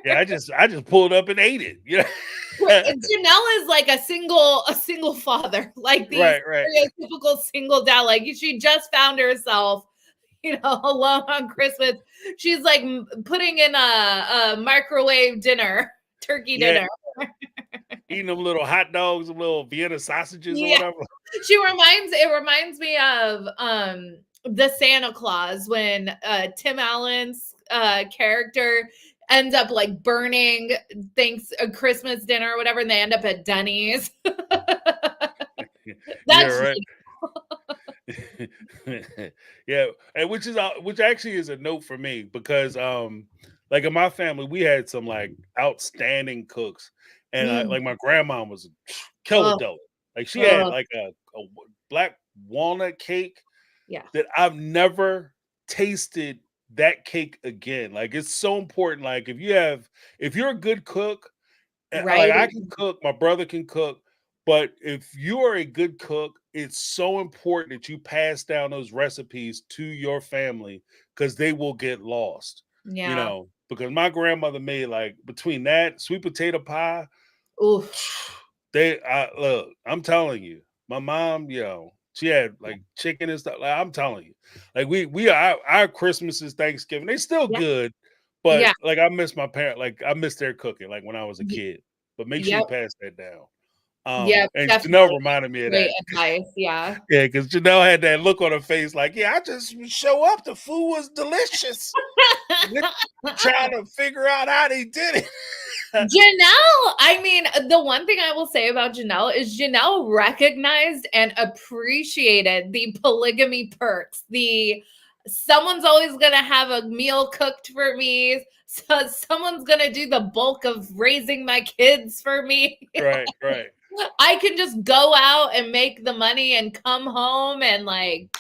Yeah, I just pulled up and ate it. Janelle is like a single father, like these right. stereotypical single dad. Like she just found herself, alone on Christmas. She's like putting in a microwave dinner, turkey dinner. Eating them little hot dogs, them little Vienna sausages or whatever. It reminds me of the Santa Claus when Tim Allen's character ends up like burning a Christmas dinner or whatever, and they end up at Denny's. That's right. Yeah, and which actually is a note for me because like in my family we had some like outstanding cooks and like my grandma was killer dope. Like she had like a black walnut cake that I've never tasted that cake again. Like it's so important. Like if you're a good cook, like I can cook, my brother can cook, but if you are a good cook, it's so important that you pass down those recipes to your family because they will get lost. Yeah. Because my grandmother made like between that sweet potato pie. Oof. Look, I'm telling you, my mom, she had like chicken and stuff. Like, I'm telling you, like our Christmases, Thanksgiving, they still good, but like I miss my parents, like I miss their cooking, like when I was a kid. But make sure you pass that down. And Janelle reminded me of that. Advice, yeah. Yeah, because Janelle had that look on her face, like, yeah, I just show up. The food was delicious. Trying to figure out how they did it. Janelle, I mean, the one thing I will say about Janelle is Janelle recognized and appreciated the polygamy perks. Someone's always going to have a meal cooked for me. So someone's going to do the bulk of raising my kids for me. Right. I can just go out and make the money and come home and like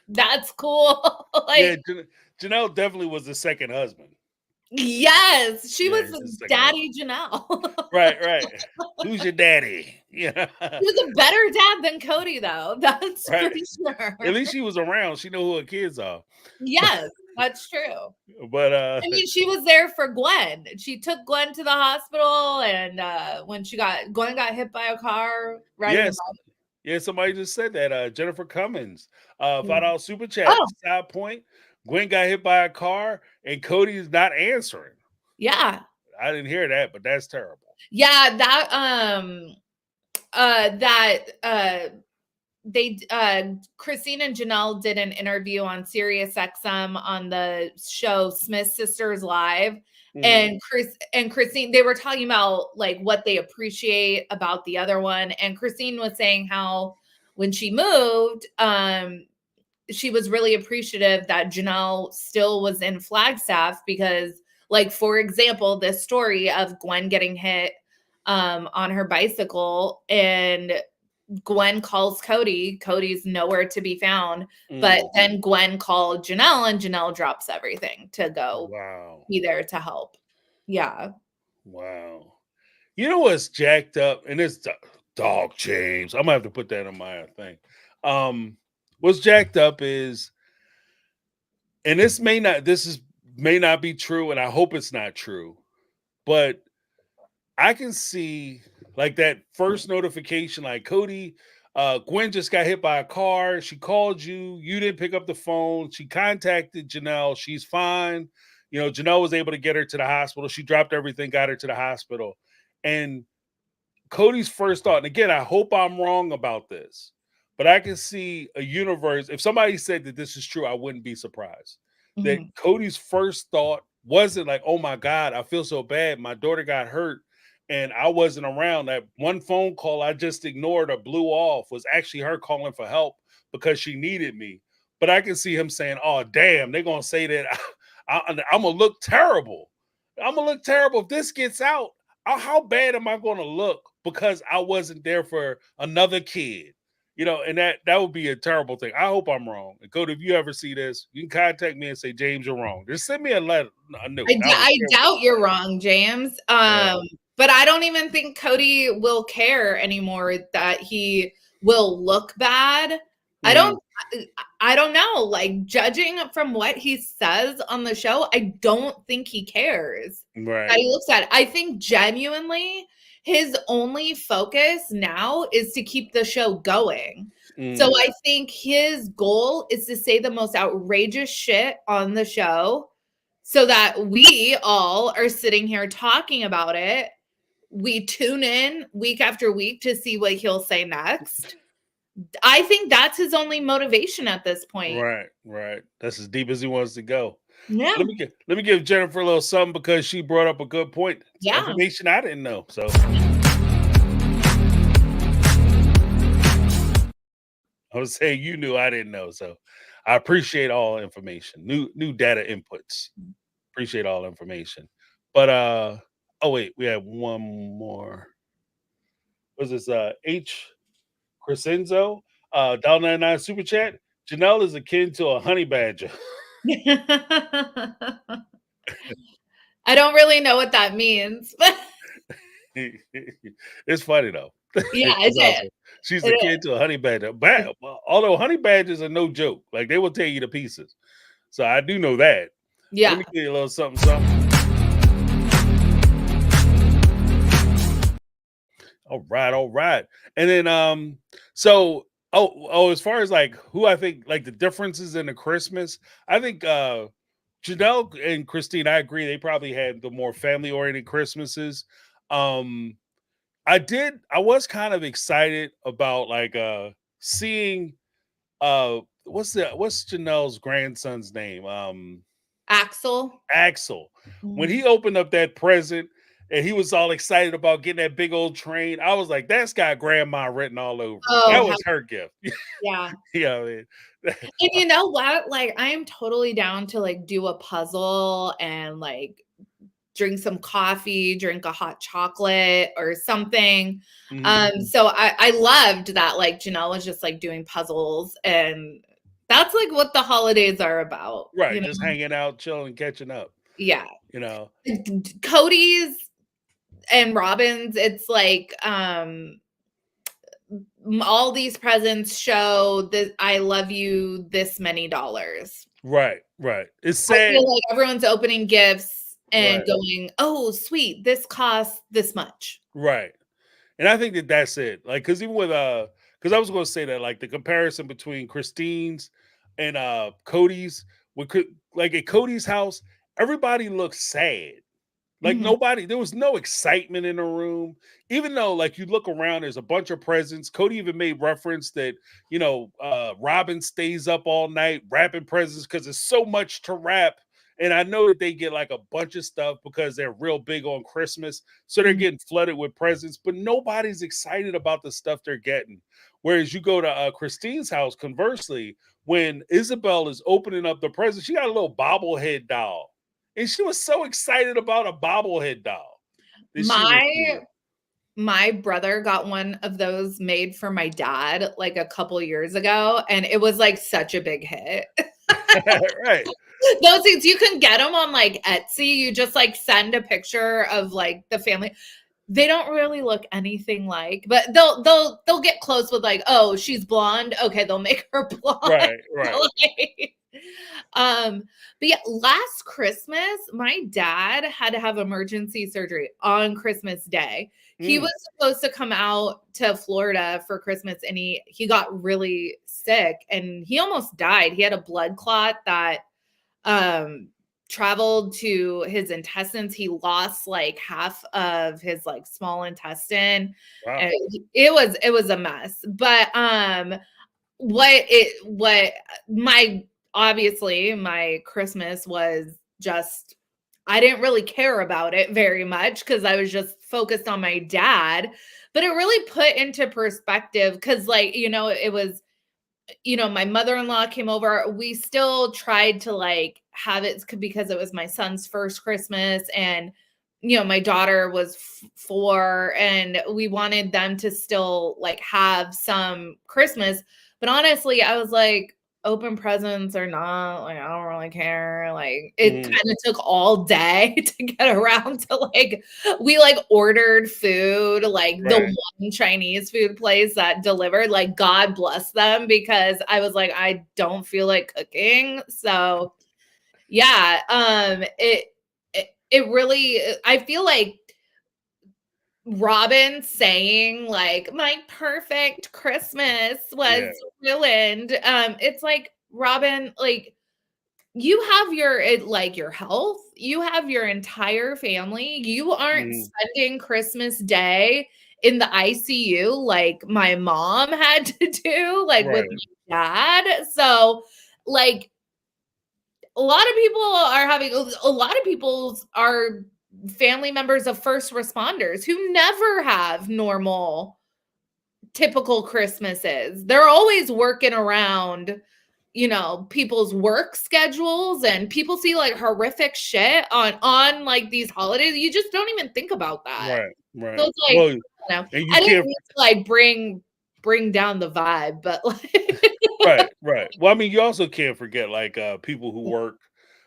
that's cool. Yeah, Like Janelle definitely was the second husband. yes, she Yeah, was the second husband. Daddy Janelle. Right. Who's your daddy? Yeah. He was a better dad than Cody, though. That's Right. for sure. At least she was around. She knew who her kids are. Yes, that's true. But I mean, she was there for Gwen. She took Gwen to the hospital, and when Gwen got hit by a car riding a yes. bike. Yeah, somebody just said that. Jennifer Cummins, $5 super chat. Oh, Side point. Gwen got hit by a car and Cody's not answering. yeah. I didn't hear that, but that's terrible. Yeah, they Christine and Janelle did an interview on Sirius XM on the show Smith Sisters Live. And Christine, they were talking about like what they appreciate about the other one. And Christine was saying how when she moved, she was really appreciative that Janelle still was in Flagstaff because, like, for example, this story of Gwen getting hit on her bicycle and Gwen calls Cody. Cody's nowhere to be found. But then Gwen called Janelle and Janelle drops everything to go be there to help. Yeah. Wow. You know what's jacked up? And it's dog James. I'm gonna have to put that on my thing. What's jacked up is, and this may not be true, and I hope it's not true, but I can see like that first notification, like Cody, Gwen just got hit by a car. She called you. You didn't pick up the phone. She contacted Janelle. She's fine. You know, Janelle was able to get her to the hospital. She dropped everything, got her to the hospital. And Cody's first thought, and again, I hope I'm wrong about this, but I can see a universe. If somebody said that this is true, I wouldn't be surprised. That Cody's first thought wasn't like, oh my God, I feel so bad. My daughter got hurt and I wasn't around. That one phone call I just ignored or blew off was actually her calling for help because she needed me. But I can see him saying, oh, damn, they're going to say that I'm going to look terrible. I'm going to look terrible if this gets out. How bad am I going to look because I wasn't there for another kid? You know, and that would be a terrible thing. I hope I'm wrong. And Cody, if you ever see this, you can contact me and say, James, you're wrong. Just send me a letter, a note. I doubt you're wrong, James. But I don't even think Cody will care anymore that he will look bad. I don't know. Like, judging from what he says on the show, I don't think he cares. Right. That he looks at it. I think genuinely his only focus now is to keep the show going. So I think his goal is to say the most outrageous shit on the show so that we all are sitting here talking about it. We tune in week after week to see what he'll say next. I think that's his only motivation at this point. Right. That's as deep as he wants to go. Yeah. Let me give Jennifer a little something because she brought up a good point. Yeah. Information I didn't know. So I was saying you knew, I didn't know. So I appreciate all information. New data inputs. Appreciate all information. But oh wait, we have one more. Was this H Crescenzo? $1.99 super chat. Janelle is akin to a honey badger. I don't really know what that means. It's funny though. Yeah, it is. She's akin to a honey badger. Although honey badgers are no joke. Like they will tear you to pieces. So I do know that. Yeah. Let me give you a little something. All right. And then so as far as like who I think like the differences in the Christmas, I think Janelle and Christine, I agree, they probably had the more family-oriented Christmases. I was kind of excited about like seeing what's Janelle's grandson's name? Axel. When he opened up that present and he was all excited about getting that big old train, I was like, that's got grandma written all over. That was her gift. Yeah. Yeah, I mean. And you know what? Like, I am totally down to like do a puzzle and like drink some coffee, drink a hot chocolate or something. Mhm. So I loved that, like, Janelle was just like doing puzzles, and that's like what the holidays are about, you Right, know? just hanging out, chilling, catching up, Yeah. you know? Cody's and Robin's, it's like all these presents show that I love you this many dollars. Right, right. It's I sad. feel like everyone's opening gifts and Right, going, "Oh, sweet, this costs this much." right. And I think that that's it. Like, cause even with cause I was gonna say that like the comparison between Christine's and Cody's like at Cody's house, everybody looks sad. Like Mhm. nobody, there was no excitement in the room. Even though, like, you look around, there's a bunch of presents. Cody even made reference that, Robin stays up all night wrapping presents because there's so much to wrap. And I know that they get like a bunch of stuff because they're real big on Christmas. So they're Mhm. getting flooded with presents, but nobody's excited about the stuff they're getting. Whereas you go to Christine's house, conversely, when Isabelle is opening up the present, she got a little bobblehead doll. And she was so excited about a bobblehead doll that she was My getting. my brother got one of those made for my dad like a couple years ago, and it was like such a big hit. Right. Those things you can get them on like Etsy. You just like send a picture of like the family. They don't really look anything like, but they'll get close with like, oh, she's blonde. Okay, they'll make her blonde. Right. Right. Like, um, but yeah, last Christmas, my dad had to have emergency surgery on Christmas Day. He Mm, was supposed to come out to Florida for Christmas, and he got really sick and he almost died. He had a blood clot that um traveled to his intestines. He lost like half of his like small intestine. wow. And it was a mess. But what my obviously my Christmas was just, I didn't really care about it very much because I was just focused on my dad. But it really put into perspective because, like, it was, my mother-in-law came over. We still tried to like have it because it was my son's first Christmas, and my daughter was 4, and we wanted them to still like have some Christmas. But honestly, I was like, open presents or not, like, I don't really care. Like, it Mm, kind of took all day to get around to like, we like ordered food, like the right. one Chinese food place that delivered, like, God bless them, because I was like, I don't feel like cooking. So yeah, it really, I feel like Robin saying like my perfect Christmas was Yeah. ruined. It's like, Robin, like, you have like your health, you have your entire family. You aren't Mm, spending Christmas Day in the ICU like my mom had to do, like with right. my dad. So, like, a lot of people are having, a lot of people are family members of first responders who never have normal typical Christmases. They're always working around, people's work schedules, and people see like horrific shit on like these holidays. You just don't even think about that. Right. So Right. it's like, Well, and you I didn't can't. mean to like bring down the vibe, but like Right. Right. Well, I mean, you also can't forget like people who work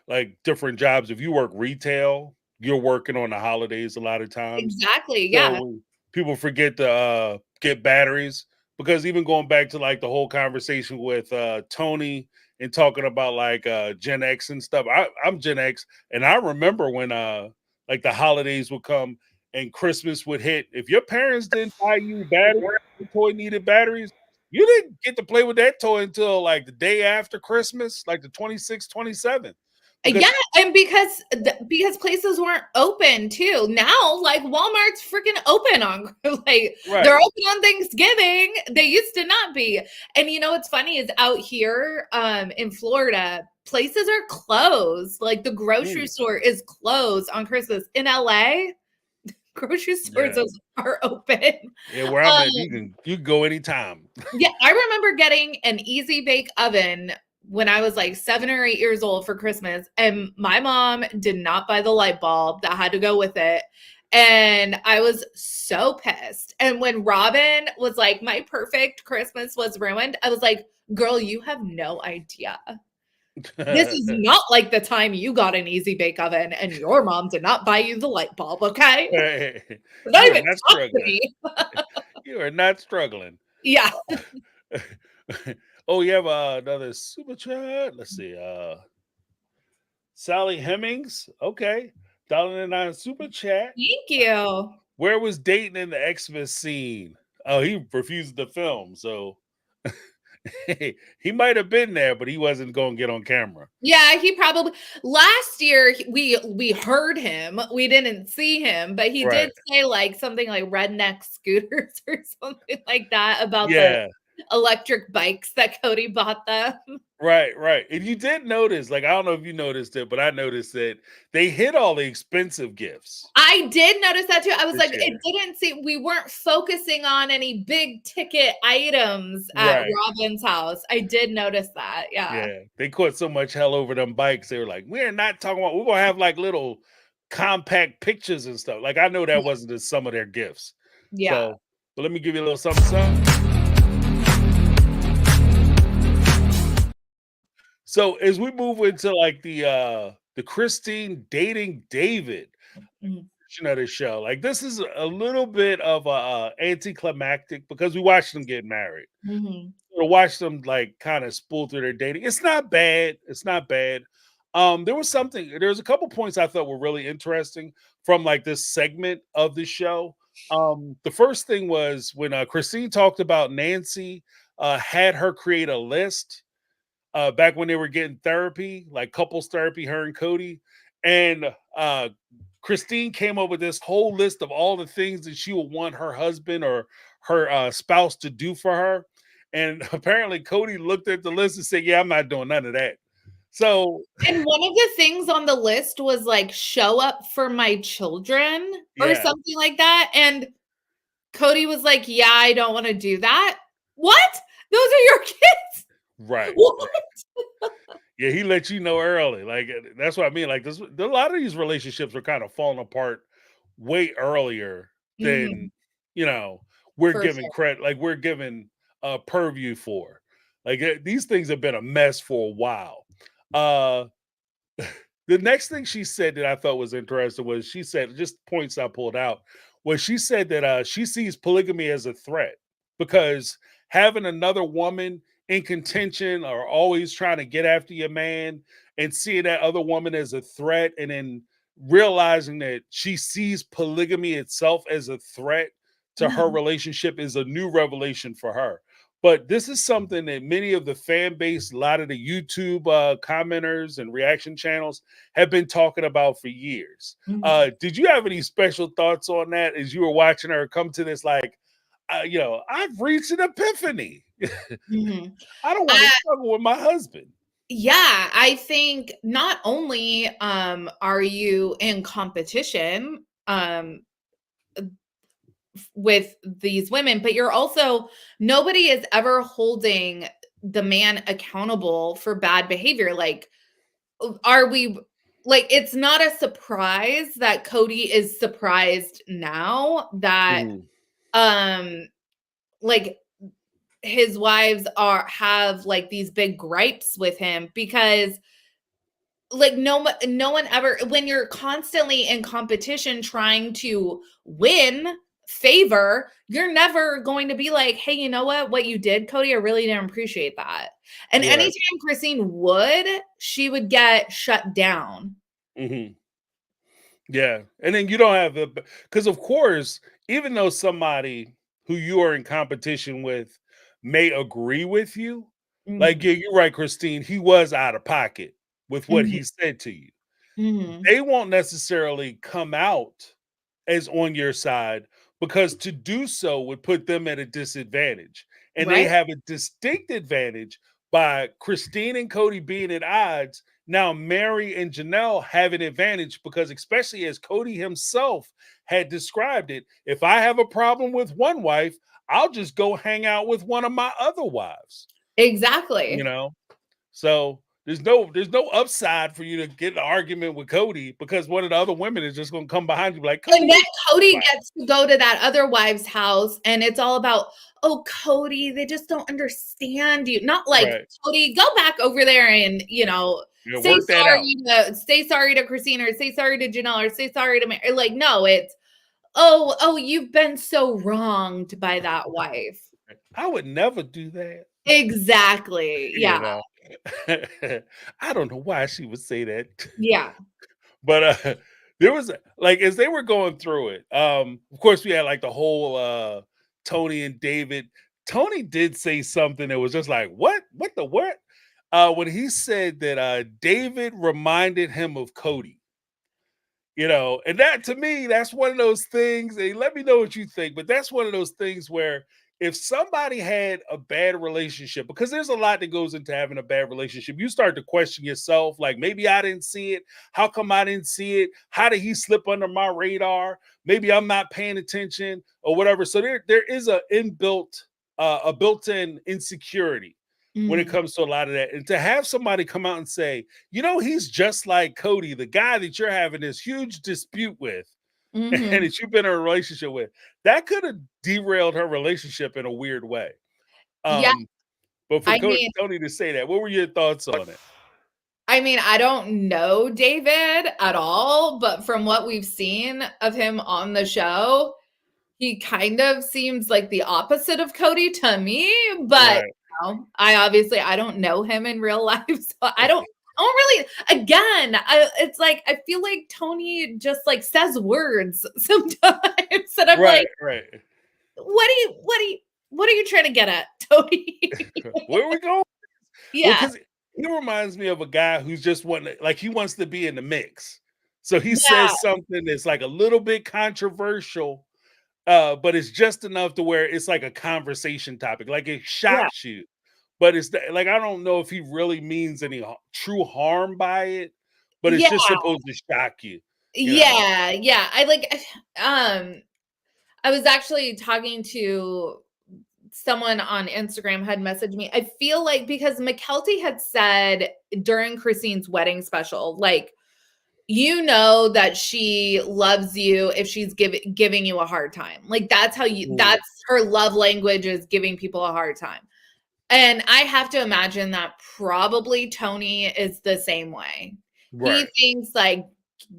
like different jobs. If you work retail, you're working on the holidays a lot of times. exactly, yeah. So people forget to get batteries, because even going back to like the whole conversation with Tony and talking about like Gen X and stuff. I'm Gen X, and I remember when like the holidays would come and Christmas would hit. If your parents didn't buy you batteries, the toy needed batteries, you didn't get to play with that toy until like the day after Christmas, like the 26th, 27th. Because Yeah, and because places weren't open too. Now, like, Walmart's freaking open on like, right. they're open on Thanksgiving. They used to not be. And what's funny is, out here in Florida, places are closed. Like, the grocery Mm, store is closed on Christmas. In LA, grocery stores yeah. are open. Yeah, where I'm at, Um, you can go anytime. yeah, I remember getting an Easy Bake Oven when I was like 7 or 8 years old for Christmas, and my mom did not buy the light bulb that had to go with it. And I was so pissed. And when Robin was like, my perfect Christmas was ruined, I was like, girl, you have no idea. This is not like the time you got an Easy Bake Oven and your mom did not buy you the light bulb, okay? Hey, Don't you are even not talk to struggling. me. You are not struggling. Yeah. Oh, you have another super chat. Let's see. Sally Hemmings. Okay. $1.99 super chat. Thank you. Where was Dayton in the Xmas scene? Oh, he refused the film, so he might have been there, but he wasn't going to get on camera. Yeah, he probably last year we heard him. We didn't see him, but he did say like something like redneck scooters or something like that about the electric bikes that Cody bought them. Right. And you did notice, like, I don't know if you noticed it, but I noticed that they hid all the expensive gifts. I did notice that too. I was like, it didn't seem, we weren't focusing on any big ticket items at Robin's house. I did notice that. Yeah. They caught so much hell over them bikes. They were like, we're not talking about, we're going to have like little compact pictures and stuff. Like, I know that wasn't in some of their gifts. Yeah. So, but let me give you a little something. So as we move into like the Christine dating David portion of the show, like this is a little bit of a anticlimactic because we watched them get married. To watch them like kind of spool through their dating, it's not bad. It's not bad. There was a couple points I thought were really interesting from like this segment of the show. The first thing was when Christine talked about Nancy had her create a list back when they were getting therapy, like couples therapy, her and Cody. And Christine came up with this whole list of all the things that she would want her husband or her spouse to do for her. And apparently Cody looked at the list and said, yeah, I'm not doing none of that. So, and one of the things on the list was like, show up for my children or something like that. And Cody was like, yeah, I don't want to do that. What? Those are your kids. Right. What? Yeah, he let you know early. Like, that's what I mean. Like, a lot of these relationships are kind of falling apart way earlier than, we're giving credit, like we're giving purview for. Like, these things have been a mess for a while. The next thing she said that I thought was interesting was she said, just points I pulled out, was she said that she sees polygamy as a threat because having another woman in contention or always trying to get after your man and seeing that other woman as a threat and then realizing that she sees polygamy itself as a threat to her relationship is a new revelation for her. But this is something that many of the fan base, a lot of the YouTube commenters and reaction channels have been talking about for years. Did you have any special thoughts on that as you were watching her come to this, like, I've reached an epiphany. I don't want to struggle with my husband. Yeah, I think not only are you in competition with these women, but you're also, nobody is ever holding the man accountable for bad behavior. Like, are we, like, it's not a surprise that Cody is surprised now that like his wives have like these big gripes with him, because like no one ever, when you're constantly in competition trying to win favor, you're never going to be like, hey, you know what you did, Cody, I really didn't appreciate that. And anytime Christine would, she would get shut down. Yeah. And then you don't have because of course, even though somebody who you are in competition with may agree with you, like, yeah, you're right, Christine, he was out of pocket with what he said to you. They won't necessarily come out as on your side because to do so would put them at a disadvantage. And they have a distinct advantage by Christine and Cody being at odds. Now, Meri and Janelle have an advantage because, especially as Cody himself had described it, if I have a problem with one wife, I'll just go hang out with one of my other wives. Exactly. So there's no upside for you to get an argument with Cody because one of the other women is just gonna come behind you like, And then Cody. Cody Right. gets to go to that other wife's house, and it's all about, oh, Cody, they just don't understand you. Not like, Right. Cody, go back over there and, Yeah, work that out. say sorry to Christina, or say sorry to Janelle, or say sorry to Meri. Like, no, it's, oh, you've been so wronged by that wife. I would never do that. Exactly. You Yeah. know. I don't know why she would say that. Yeah. But there was like as they were going through it, of course we had like the whole Tony and David. Tony did say something that was just like, what? What the what? When he said that David reminded him of Cody. And that to me, that's one of those things. And let me know what you think, but that's one of those things where if somebody had a bad relationship, because there's a lot that goes into having a bad relationship, you start to question yourself, like maybe I didn't see it. How come I didn't see it? How did he slip under my radar? Maybe I'm not paying attention or whatever. So there is a built-in insecurity when it comes to a lot of that. And to have somebody come out and say, he's just like Cody, the guy that you're having this huge dispute with and that you've been in a relationship with, that could have derailed her relationship in a weird way. Yeah. But for I mean, Tony to say that, what were your thoughts on it? I mean, I don't know David at all, but from what we've seen of him on the show, he kind of seems like the opposite of Cody to me. But Right. I don't know him in real life, so I don't really. Again, it's like I feel like Tony just like says words sometimes, and I'm like, Right. what are you trying to get at, Tony? Where are we going? Well, Yeah, because he reminds me of a guy who's just he wants to be in the mix. So he yeah, says something that's like a little bit controversial, but it's just enough to where it's like a conversation topic, like it yeah, shocks you. But it's like I don't know if he really means any true harm by it, but it's yeah. just supposed to shock you. Yeah. I was actually talking to someone on Instagram had messaged me. I feel like because Mckel had said during Christine's wedding special, like, that she loves you if she's giving you a hard time. Like that's that's her love language, is giving people a hard time. And I have to imagine that probably Tony is the same way. He Right. thinks like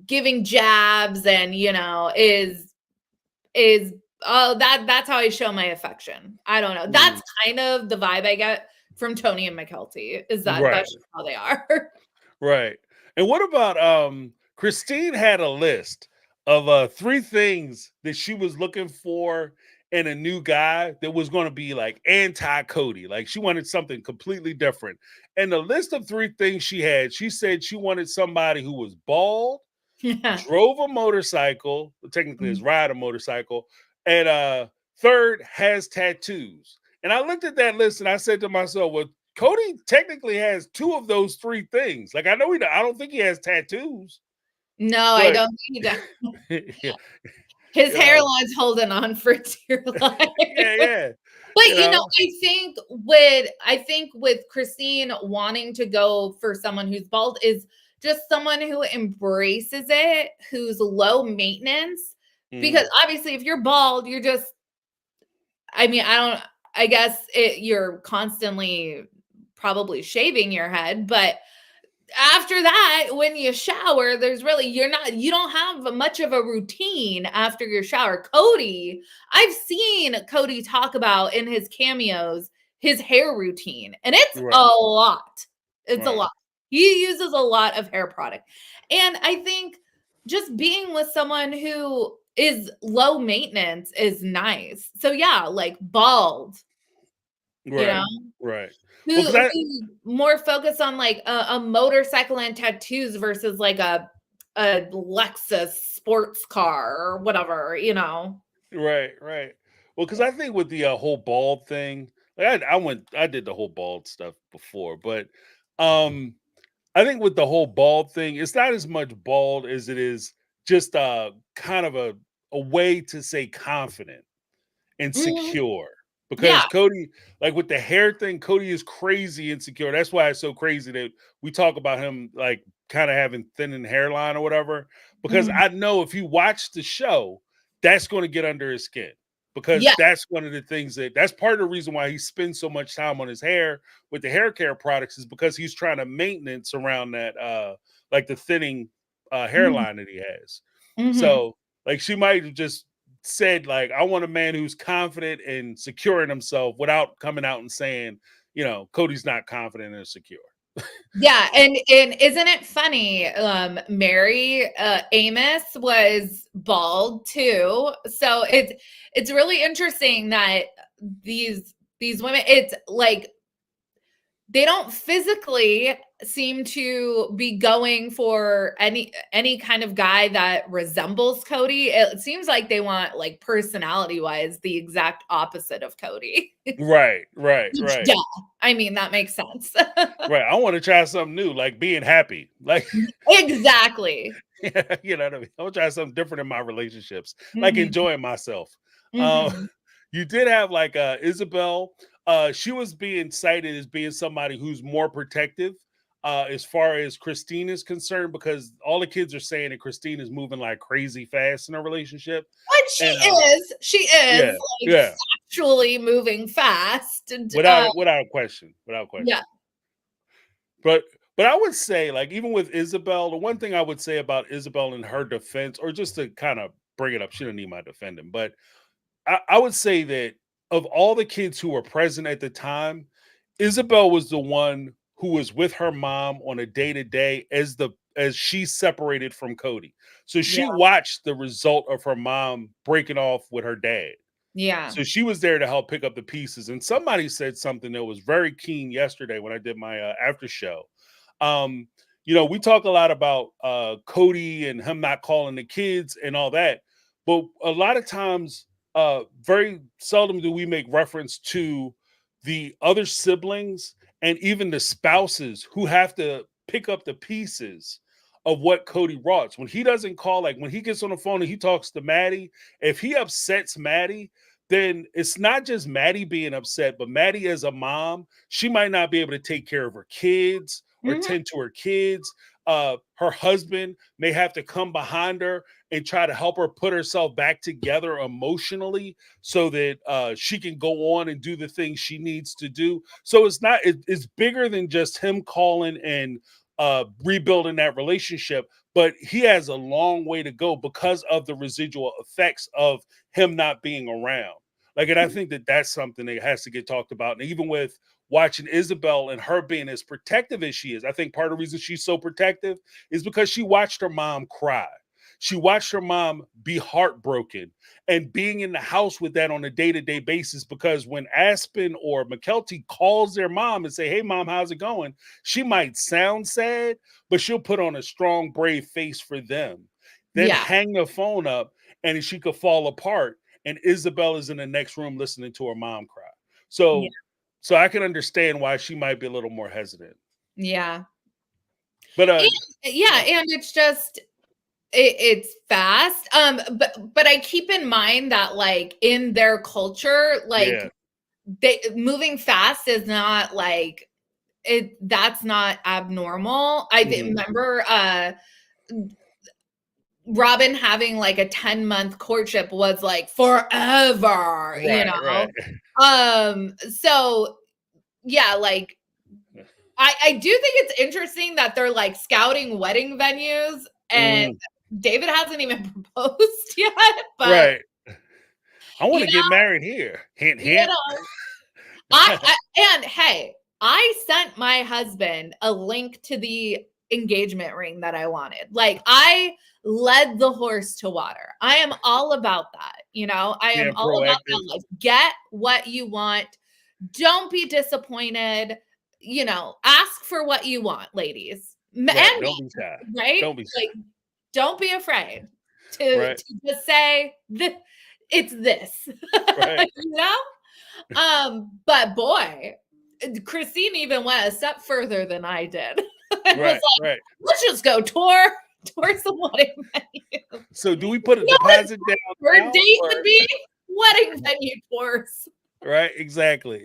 giving jabs and is oh, that's how I show my affection. I don't know. That's kind of the vibe I get from Tony and Mckel, is that Right. that's just how they are. Right. And what about Christine had a list of 3 things that she was looking for in a new guy that was going to be like anti-Cody. Like she wanted something completely different. And the list of 3 things she said she wanted somebody who was bald, Yeah. drove a motorcycle, technically is Mhm. ride a motorcycle, and third has tattoos. And I looked at that list and I said to myself, well, Cody technically has 2 of those 3 things. Like I don't think he has tattoos, No, I but don't think he does. yeah, His you know, hairline's holding on for dear life. yeah, But you know, I think with Christine wanting to go for someone who's bald is just someone who embraces it, who's low maintenance. Because obviously if you're bald, you're just, I guess you're constantly probably shaving your head, but after that, when you shower, you don't have much of a routine after your shower. Cody, I've seen Cody talk about in his cameos his hair routine, and it's a right, lot. It's a right, lot. He uses a lot of hair product. And I think just being with someone who is low maintenance is nice. So yeah, like bald, you right, know? right. Well, because Who's more focused on like a motorcycle and tattoos versus like a Lexus sports car or whatever. right. Well, because I think with the whole bald thing, like I did the whole bald stuff before, but um I think with the whole bald thing, it's not as much bald as it is just kind of a way to say confident and Mhm. secure. because Cody, like with the hair thing, Cody is crazy insecure. That's why it's so crazy that we talk about him like kind of having thinning hairline or whatever. Because I know if you watch the show, that's going to get under his skin. Because that's one of the things that's part of the reason why he spends so much time on his hair with the hair care products is because he's trying to maintenance around that like the thinning hairline that he has. So like she might have just said like, I want a man who's confident and secure in himself without coming out and saying, you know, Cody's not confident and secure. Yeah, and isn't it funny? Meri Amos was bald too, so it's really interesting that these women, it's like they don't physically seem to be going for any kind of guy that resembles Cody. It seems like they want, like, personality wise, the exact opposite of Cody. Right. Yeah, I mean, that makes sense. Right. I want to try something new, like being happy. Like exactly. you know what I mean? I want to try something different in my relationships, like enjoying myself. You did have like Isabelle. She was being cited as being somebody who's more protective as far as Christine is concerned, because all the kids are saying that Christine is moving like crazy fast in her relationship. But she is actually moving fast. Without question. Yeah. But I would say, like, even with Isabelle, the one thing I would say about Isabelle in her defense, or just to kind of bring it up, she didn't need my defending, but I would say that of all the kids who were present at the time, Isabelle was the one who was with her mom on a day-to-day as she separated from Cody. So she watched the result of her mom breaking off with her dad. Yeah. So she was there to help pick up the pieces. And somebody said something that was very keen yesterday when I did my after show. You know, we talk a lot about Cody and him not calling the kids and all that, but a lot of times, very seldom do we make reference to the other siblings and even the spouses who have to pick up the pieces of what Cody wrought. When he doesn't call, like when he gets on the phone and he talks to Maddie, if he upsets Maddie, then it's not just Maddie being upset, but Maddie as a mom, she might not be able to take care of her kids or tend to her kids. Her husband may have to come behind her and try to help her put herself back together emotionally so that she can go on and do the things she needs to do. So it's bigger than just him calling and rebuilding that relationship, but he has a long way to go because of the residual effects of him not being around. Like, and I think that that's something that has to get talked about. And even with watching Isabelle and her being as protective as she is, I think part of the reason she's so protective is because she watched her mom cry. She watched her mom be heartbroken and being in the house with that on a day-to-day basis, because when Aspen or Mckel calls their mom and say, hey, mom, how's it going? She might sound sad, but she'll put on a strong, brave face for them. Then hang the phone up and she could fall apart. And Isabelle is in the next room listening to her mom cry. So I can understand why she might be a little more hesitant. Yeah. But and it's just it's fast. But I keep in mind that, like, in their culture, like they moving fast is not like that's not abnormal. I remember Robin having like a 10-month courtship was like forever, you know? So yeah, like I do think it's interesting that they're like scouting wedding venues and David hasn't even proposed yet, but I want to get married here. Hint, hint. And hey, I sent my husband a link to the engagement ring that I wanted. Like, I led the horse to water. I am all about that. You know, I am all about that. Like, get what you want. Don't be disappointed. You know, ask for what you want, ladies. Right, and don't be shy. Right? Don't be shy. Like, don't be afraid to just say it's this. Right. You know? But boy, Christine even went a step further than I did. Let's just go tour some wedding venues. So do we put a deposit down? Our date would be wedding venue tours. Right, exactly.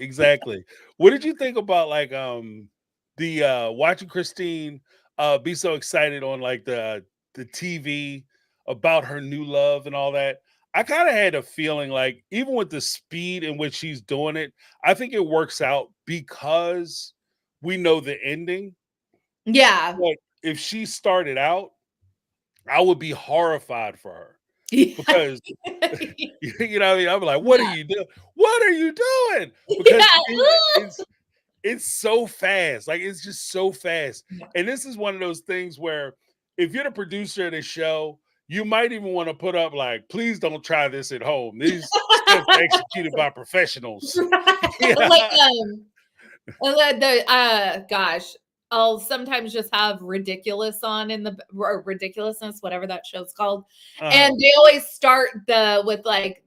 What did you think about like the watching Christine be so excited on like the TV about her new love and all that? I kind of had a feeling like even with the speed in which she's doing it, I think it works out because we know the ending. Yeah. But if she started out, I would be horrified for her Yeah. because you know what I mean. I'm like, what are Yeah. you doing? What are you doing? Because Yeah. it's so fast. Like it's just so fast. Yeah. And this is one of those things where if you're the producer of the show, you might even want to put up like, please don't try this at home. These stunts are executed by professionals. Right. Like, Yeah. gosh, I'll sometimes just have ridiculous on in the or ridiculousness, whatever that show's called. Uh-huh. And they always start with like,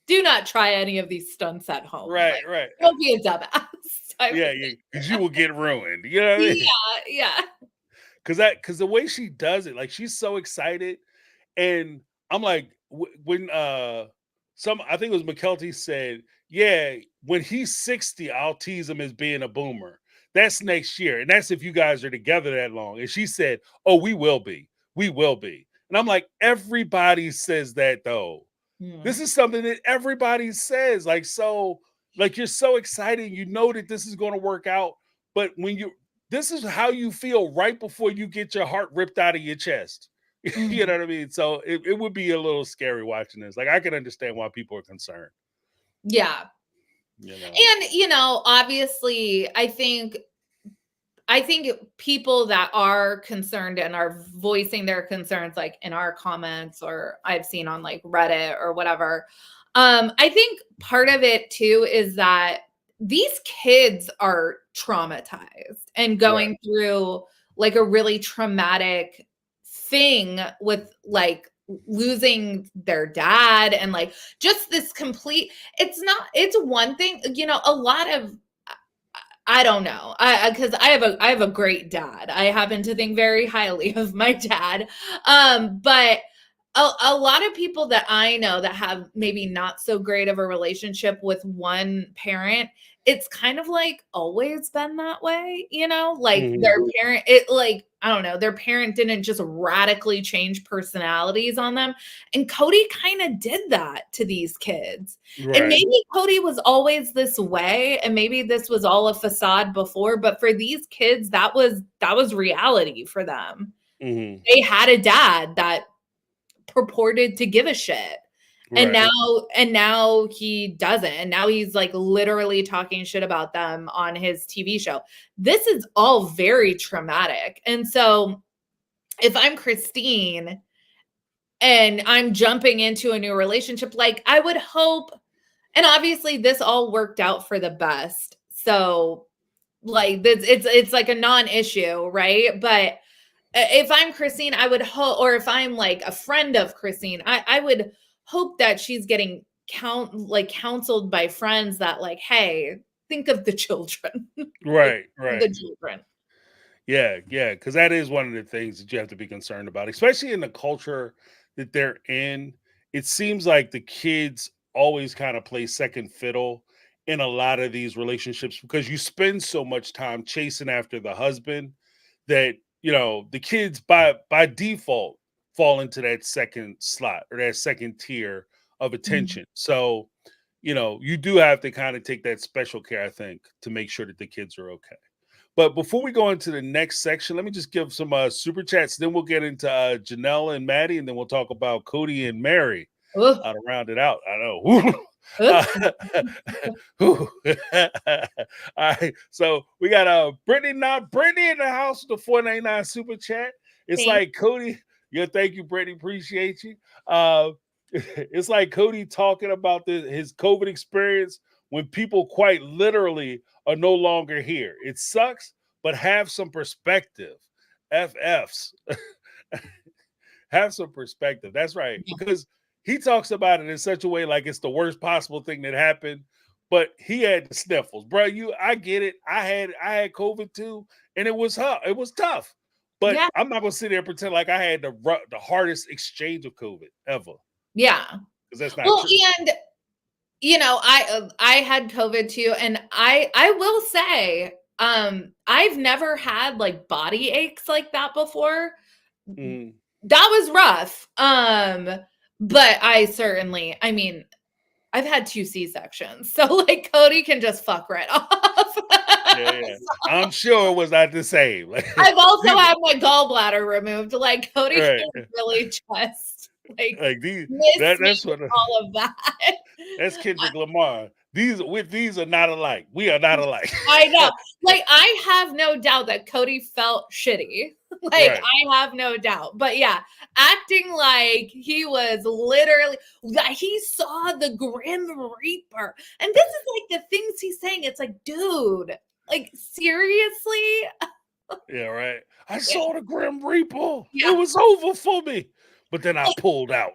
do not try any of these stunts at home. Right, Like, right. don't be a dumbass. Yeah, because you will get ruined. You know what I mean? Yeah. Because the way she does it, like she's so excited. And I'm like, when some I think it was McKelty said, yeah, when he's 60, I'll tease him as being a boomer. That's next year. And that's if you guys are together that long. And she said, oh, we will be. We will be. And I'm like, everybody says that though. This is something that everybody says. Like, so, like you're so excited, you know that this is going to work out. But when this is how you feel right before you get your heart ripped out of your chest. You know what I mean? So it would be a little scary watching this. Like I can understand why people are concerned. Yeah. You know. And obviously, I think people that are concerned and are voicing their concerns, like in our comments or I've seen on like Reddit or whatever, I think part of it too is that these kids are traumatized and going through like a really traumatic thing with like losing their dad and like just this complete, it's one thing, a lot of, I don't know. Because I have a great dad. I happen to think very highly of my dad. But a lot of people that I know that have maybe not so great of a relationship with one parent, it's kind of like always been that way, like their parent, I don't know, their parent didn't just radically change personalities on them. And Cody kind of did that to these kids. And Right. maybe Cody was always this way, and maybe this was all a facade before, but for these kids, that was reality for them. They had a dad that purported to give a shit. And Right. now he doesn't. And now he's like literally talking shit about them on his TV show. This is all very traumatic. And so if I'm Christine and I'm jumping into a new relationship, like I would hope, and obviously this all worked out for the best. So like it's like a non-issue, right? But if I'm Christine, I would hope, or if I'm like a friend of Christine, I would hope that she's getting counseled by friends that like, hey, think of the children. Like, Right. think of Right. the children. Yeah. Because that is one of the things that you have to be concerned about, especially in the culture that they're in. It seems like the kids always kind of play second fiddle in a lot of these relationships because you spend so much time chasing after the husband that the kids by default fall into that second slot or that second tier of attention. So you do have to kind of take that special care, I think, to make sure that the kids are okay. But before we go into the next section, let me just give some super chats. Then we'll get into Janelle and Maddie, and then we'll talk about Cody and Meri to round it out. I know. All right, so we got Brittany, not Brittany, in the house with the 499 super chat. It's Thank like Cody. Yeah, thank you, Brittany. Appreciate you. It's like Cody talking about his COVID experience when people quite literally are no longer here. It sucks, but have some perspective. FFs. Have some perspective. That's right. Because he talks about it in such a way like it's the worst possible thing that happened, but he had the sniffles. Bro, I get it. I had COVID too, and it was tough. But yeah. I'm not gonna sit there and pretend like I had the hardest exchange of COVID ever. Yeah. Because that's not Well, true. and you know, I had COVID too, and I will say, I've never had like body aches like that before. Mm. That was rough. But I mean, I've had 2 C-sections, so like Cody can just fuck right off. Yeah. I'm sure it was not the same. I've also had my gallbladder removed. Like Cody Right. can really just like Like these, miss me that's what with all of that. that's Kendrick Lamar. These are not alike. We are not alike. I know. Like, I have no doubt that Cody felt shitty. Like, Right. I have no doubt. But yeah, acting like he was literally, that he saw the Grim Reaper. And this is like the things he's saying. It's like, dude, like, seriously? Yeah, right. I saw the Grim Reaper. Yeah. It was over for me. But then I pulled out.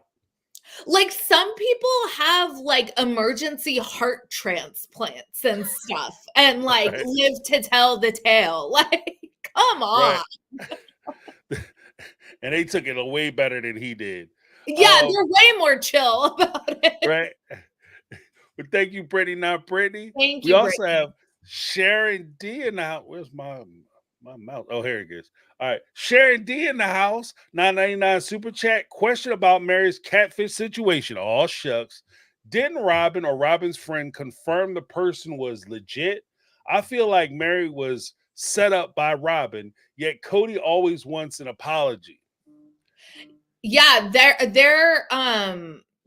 Like, some people have like emergency heart transplants and stuff and like Right. live to tell the tale. Like, come on. Right. And they took it way better than he did. Yeah, they're way more chill about it. Right. But thank you, Brittany, not Brittany. Thank We you, also Brittany. have Sharon D in the house. Where's my mouse? Oh, here it is. All right. Sharon D in the house. $9.99 super chat. Question about Meri's catfish situation. Oh, shucks. Didn't Robin or Robin's friend confirm the person was legit? I feel like Meri was set up by Robin, yet Cody always wants an apology. Yeah,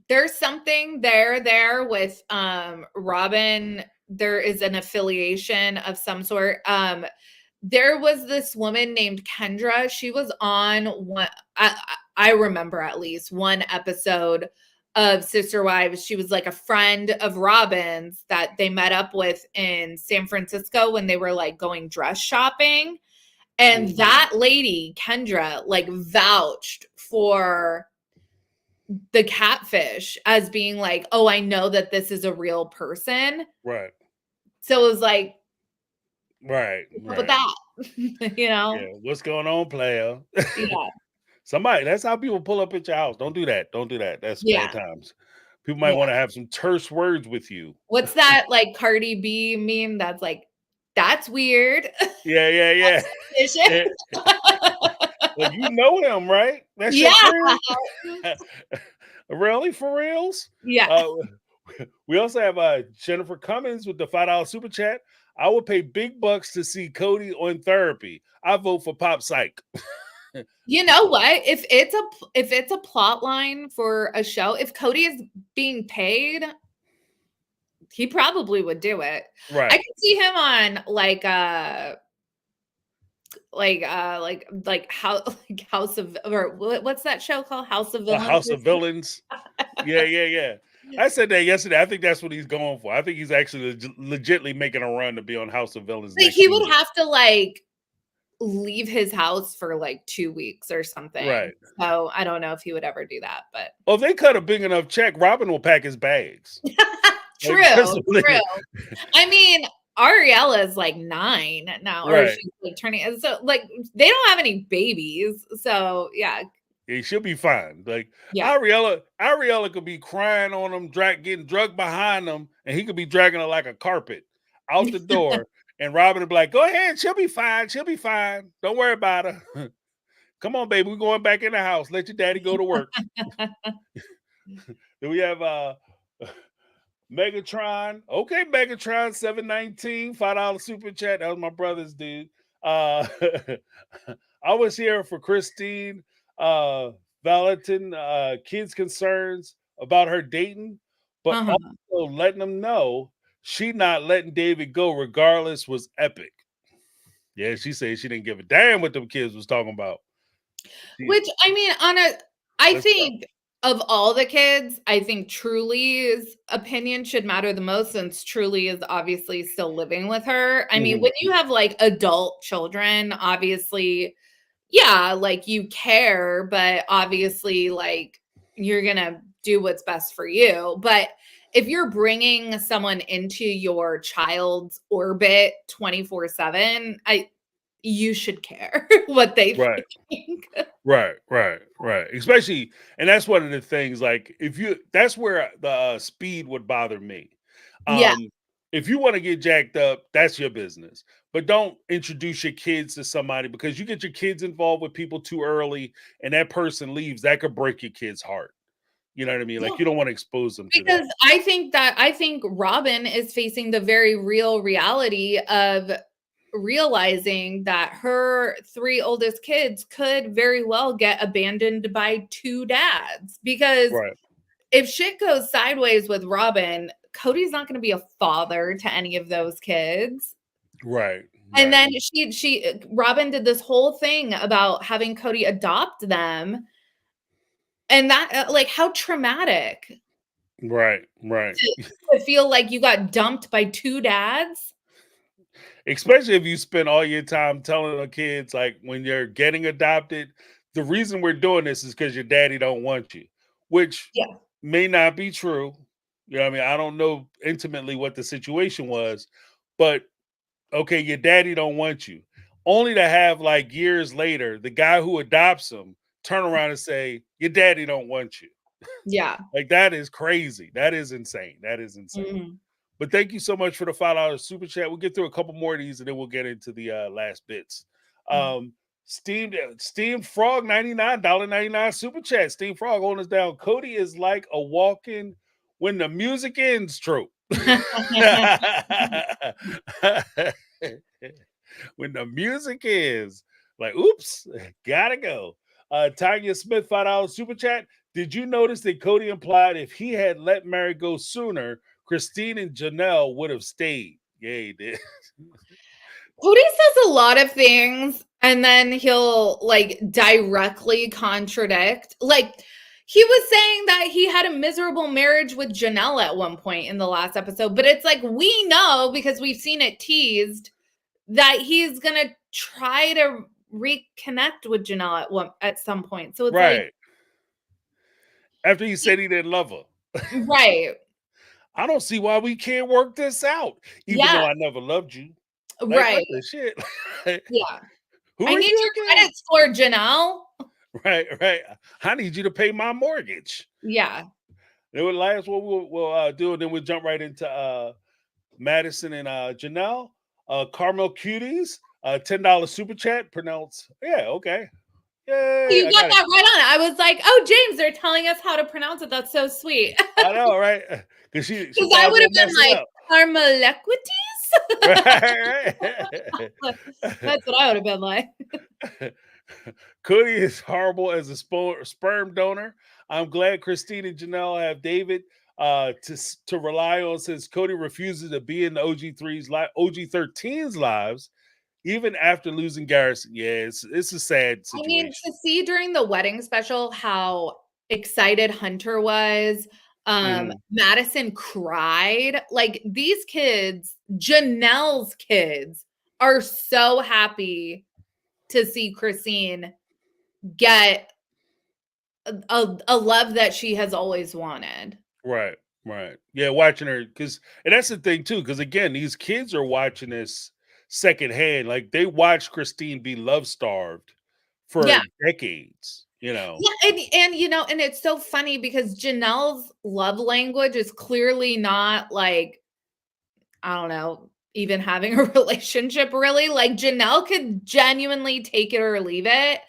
there's something there with Robin. There is an affiliation of some sort. There was this woman named Kendra. She was on one, I remember at least one episode of Sister Wives. She was like a friend of Robin's that they met up with in San Francisco when they were like going dress shopping. And that lady, Kendra, like vouched for the catfish as being like, oh, I know that this is a real person. Right. So it was like, Right. with that, you know? Yeah. What's going on, player? Yeah. Somebody, that's how people pull up at your house. Don't do that. Don't do that. That's Yeah. bad times. People might want to have some terse words with you. What's that like Cardi B meme that's like, that's weird. Yeah. Yeah. Well, you know him, right? That's your friend. Really, for reals? Yeah. We also have Jennifer Cummins with the $5 super chat. I would pay big bucks to see Cody on therapy. I vote for Pop Psych. You know what? If it's a plot line for a show, if Cody is being paid, he probably would do it. Right. I can see him on like House of, or what's that show called? House of Villains. House of Villains. Yeah. I said that yesterday. I think that's what he's going for. I think he's actually legitimately making a run to be on House of Villains. Like, he would have to like leave his house for like 2 weeks or something. Right. So I don't know if he would ever do that, but well, if they cut a big enough check, Robin will pack his bags. True. I mean, Ariella is like 9 now, or she's like turning. So like they don't have any babies. So yeah. She'll be fine. Like Ariella could be crying on him, getting drugged behind him, and he could be dragging her like a carpet out the door. And Robin would be like, go ahead, she'll be fine. She'll be fine. Don't worry about her. Come on, baby. We're going back in the house. Let your daddy go to work. Then we have Megatron. Okay, Megatron 719, $5 super chat. That was my brother's dude. I was here for Christine Valentin kids' concerns about her dating, but also letting them know she not letting David go regardless was epic. Yeah, she said she didn't give a damn what them kids was talking about. Which, I mean, I think of all the kids, I think Truly's opinion should matter the most, since Truly is obviously still living with her. I mean, when you have like adult children, obviously, yeah, like you care, but obviously like you're going to do what's best for you. But if you're bringing someone into your child's orbit 24/7, you should care what they Right. think. Right. Especially, and that's one of the things. Like, that's where the speed would bother me. Yeah. If you want to get jacked up, that's your business. But don't introduce your kids to somebody, because you get your kids involved with people too early, and that person leaves. That could break your kid's heart. You know what I mean? Like, you don't want to expose them to that. Because I think Robin is facing the very real reality of realizing that her 3 oldest kids could very well get abandoned by 2 dads. Because Right. if shit goes sideways with Robin, Cody's not going to be a father to any of those kids. Right. And then Robin did this whole thing about having Cody adopt them. And that, like, how traumatic. Right. To feel like you got dumped by 2 dads. Especially if you spend all your time telling the kids, like, when you're getting adopted, the reason we're doing this is because your daddy don't want you, which Yeah. may not be true. You know what I mean? I don't know intimately what the situation was, but okay, your daddy don't want you. Only to have, like, years later, the guy who adopts him turn around and say, your daddy don't want you. Yeah. Like, that is crazy. That is insane. Mhm. But thank you so much for the $5 super chat. We'll get through a couple more of these, and then we'll get into the last bits. Mm. Steamed Frog, $99.99 super chat. Steamed Frog holding us down. Cody is like a walking when the music ends trope. When the music is like, oops, gotta go. Tanya Smith, $5 super chat. Did you notice that Cody implied if he had let Meri go sooner, Christine and Janelle would have stayed? Yeah, he did. Cody says a lot of things and then he'll like directly contradict. Like he was saying that he had a miserable marriage with Janelle at one point in the last episode, but it's like we know because we've seen it teased that he's going to try to reconnect with Janelle at some point. So it's Right. After he said he didn't love her. Right. I don't see why we can't work this out, even Yeah. though I never loved you. Like, Right. what the shit? Yeah. Who I are need you your again? credit score, Janelle. Right. I need you to pay my mortgage. Yeah. It was last what we'll do, and then we'll jump right into Madison and Janelle. Carmel Cuties, $10 super chat. Pronounce. Yeah, okay. Yay. You got that right on. I was like, oh, James, they're telling us how to pronounce it. That's so sweet. I know, right? Because she I probably would have gonna been mess like, it up. Carmelequities. Right. That's what I would have been like. Cody is horrible as a sperm donor. I'm glad Christine and Janelle have David to rely on, since Cody refuses to be in the OG13's lives, even after losing Garrison. Yeah, it's a sad I mean, situation. to see during the wedding special how excited Hunter was, Madison cried. Like these kids, Janelle's kids, are so happy to see Christine get a love that she has always wanted. Right. Yeah, watching her, and that's the thing too, because again, these kids are watching this secondhand. Like, they watched Christine be love starved Yeah. for decades. Yeah, and you know, and it's so funny because Janelle's love language is clearly not like, I don't know, even having a relationship really. Like Janelle could genuinely take it or leave it.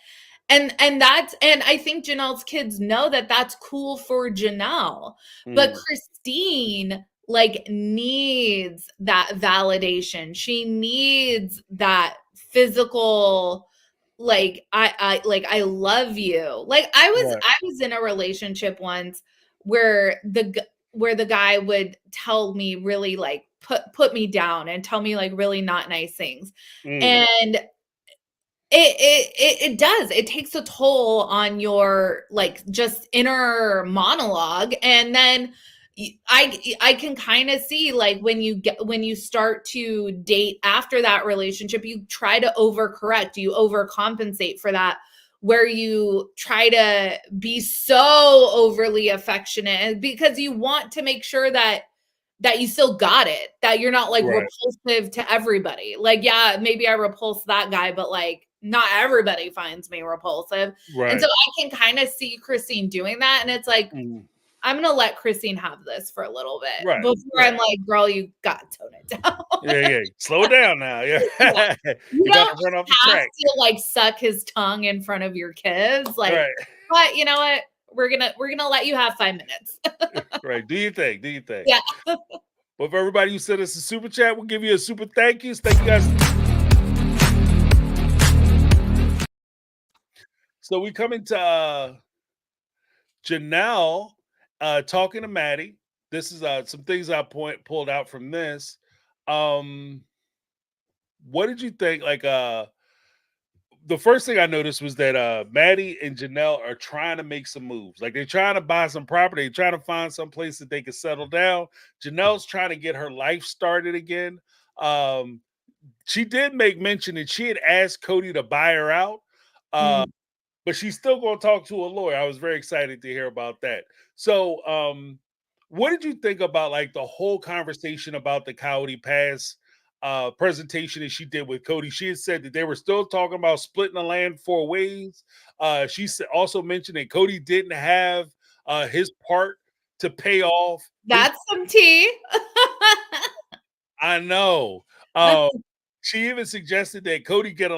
And I think Janelle's kids know that that's cool for Janelle. But Christine like needs that validation. She needs that physical like I love you. Like I was in a relationship once where the guy would tell me really like put me down and tell me like really not nice things. And it does. It takes a toll on your like just inner monologue. And then I can kind of see like when you start to date after that relationship, you try to overcorrect, you overcompensate for that, where you try to be so overly affectionate because you want to make sure that that you still got it, that you're not like Right. repulsive to everybody. Like, yeah, maybe I repulse that guy, but like not everybody finds me repulsive. And so Right. I can kind of see Christine doing that. And it's like, Mhm. I'm going to let Christine have this for a little bit Right. before Right. I'm like, girl, you got to tone it down. Yeah. Slow down now. Yeah. Yeah. You You're about don't to run off the have track. to like suck his tongue in front of your kids. Like, Right. but you know what? We're gonna let you have 5 minutes. Right. Do your thing. Do your thing. Yeah. But for everybody who sent us a super chat, we'll give you a super thank yous. Thank you guys. So we come into Janelle talking to Maddie. This is some things I pulled out from this. What did you think? Like the first thing I noticed was that Maddie and Janelle are trying to make some moves. Like they're trying to buy some property, they're trying to find some place that they can settle down. Janelle's trying to get her life started again. She did make mention that she had asked Cody to buy her out. Mm. But she's still going to talk to a lawyer. I was very excited to hear about that. So, what did you think about like the whole conversation about the Coyote Pass presentation that she did with Cody? She had said that they were still talking about splitting the land 4 ways. She also mentioned that Cody didn't have his part to pay off. That's some tea. I know. She even suggested that Cody get a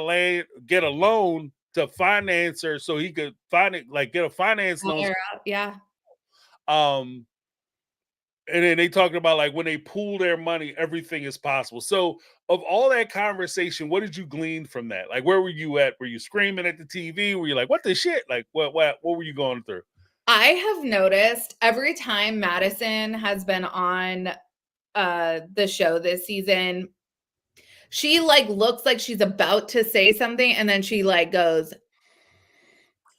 loan to finance her so he could get a finance loan. Yeah. And then they talked about like when they pool their money, everything is possible. So of all that conversation, what did you glean from that? Like where were you at? Were you screaming at the TV? Were you like, what the shit? Like what were you going through? I have noticed every time Madison has been on the show this season, she like looks like she's about to say something and then she like goes.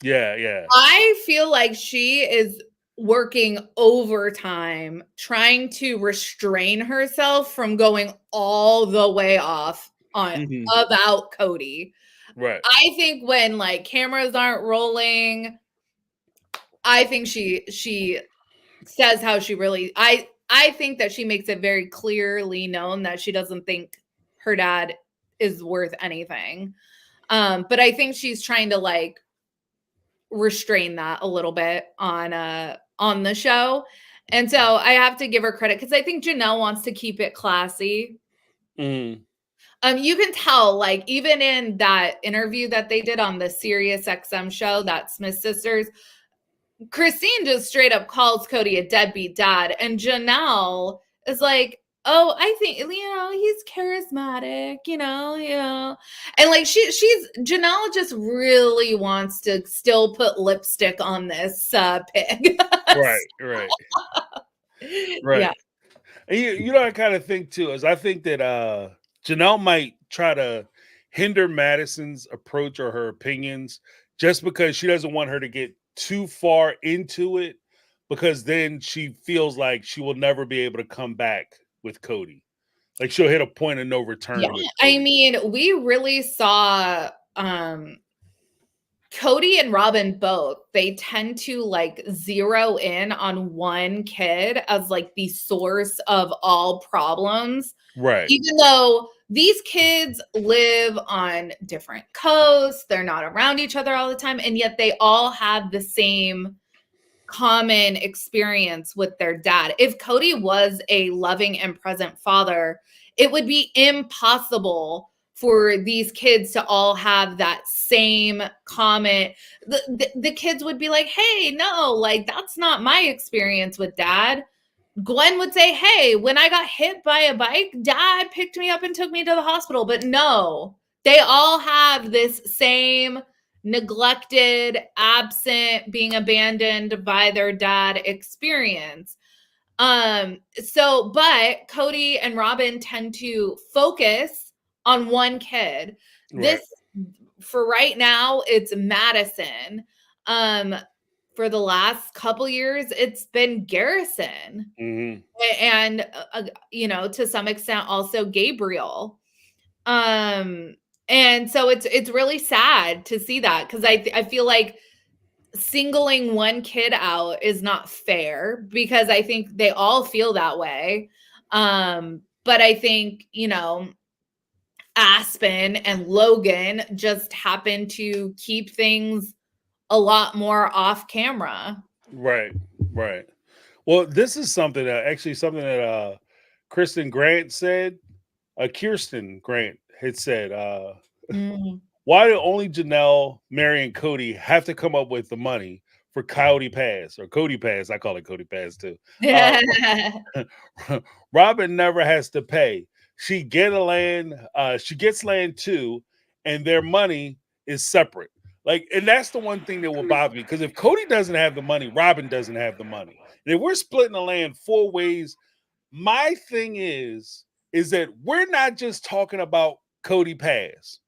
Yeah. I feel like she is working overtime trying to restrain herself from going all the way off on about Cody. Right. I think when like cameras aren't rolling, I think she says how she really I think that she makes it very clearly known that she doesn't think her dad is worth anything. But I think she's trying to like restrain that a little bit on the show. And so I have to give her credit because I think Janelle wants to keep it classy. You can tell, like, even in that interview that they did on the Sirius XM show, that Smith Sisters, Christine just straight up calls Cody a deadbeat dad. And Janelle is like, oh, I think, he's charismatic, And like she's Janelle just really wants to still put lipstick on this pig. Right. Yeah. And you know, I kind of think too, is I think that Janelle might try to hinder Madison's approach or her opinions just because she doesn't want her to get too far into it, because then she feels like she will never be able to come back with Cody. Like she'll hit a point of no return. Yeah, I mean, we really saw Cody and Robin both. They tend to like zero in on one kid as like the source of all problems. Right. Even though these kids live on different coasts, they're not around each other all the time, and yet they all have the same common experience with their dad. If Cody was a loving and present father, it would be impossible for these kids to all have that same common. The kids would be like, hey, no, like that's not my experience with dad. Gwen would say, hey, when I got hit by a bike, dad picked me up and took me to the hospital. But no, they all have this same neglected, absent, being abandoned by their dad experience. But Cody and Robin tend to focus on one kid. Right. For right now, it's Madison. For the last couple years, it's been Garrison. And, to some extent, also Gabriel. And so it's really sad to see that, because I feel like singling one kid out is not fair, because I think they all feel that way. But I think, Aspen and Logan just happen to keep things a lot more off camera. Right. Well, this is something that Kirsten Grant said. Kirsten Grant had said, Mm. why do only Janelle, Meri, and Cody have to come up with the money for Coyote Pass or Cody Pass? I call it Cody Pass too. Robin never has to pay. She gets land too, and their money is separate. And that's the one thing that will bother me, because if Cody doesn't have the money, Robin doesn't have the money. And if we're splitting the land 4 ways, my thing is that we're not just talking about Cody Pass.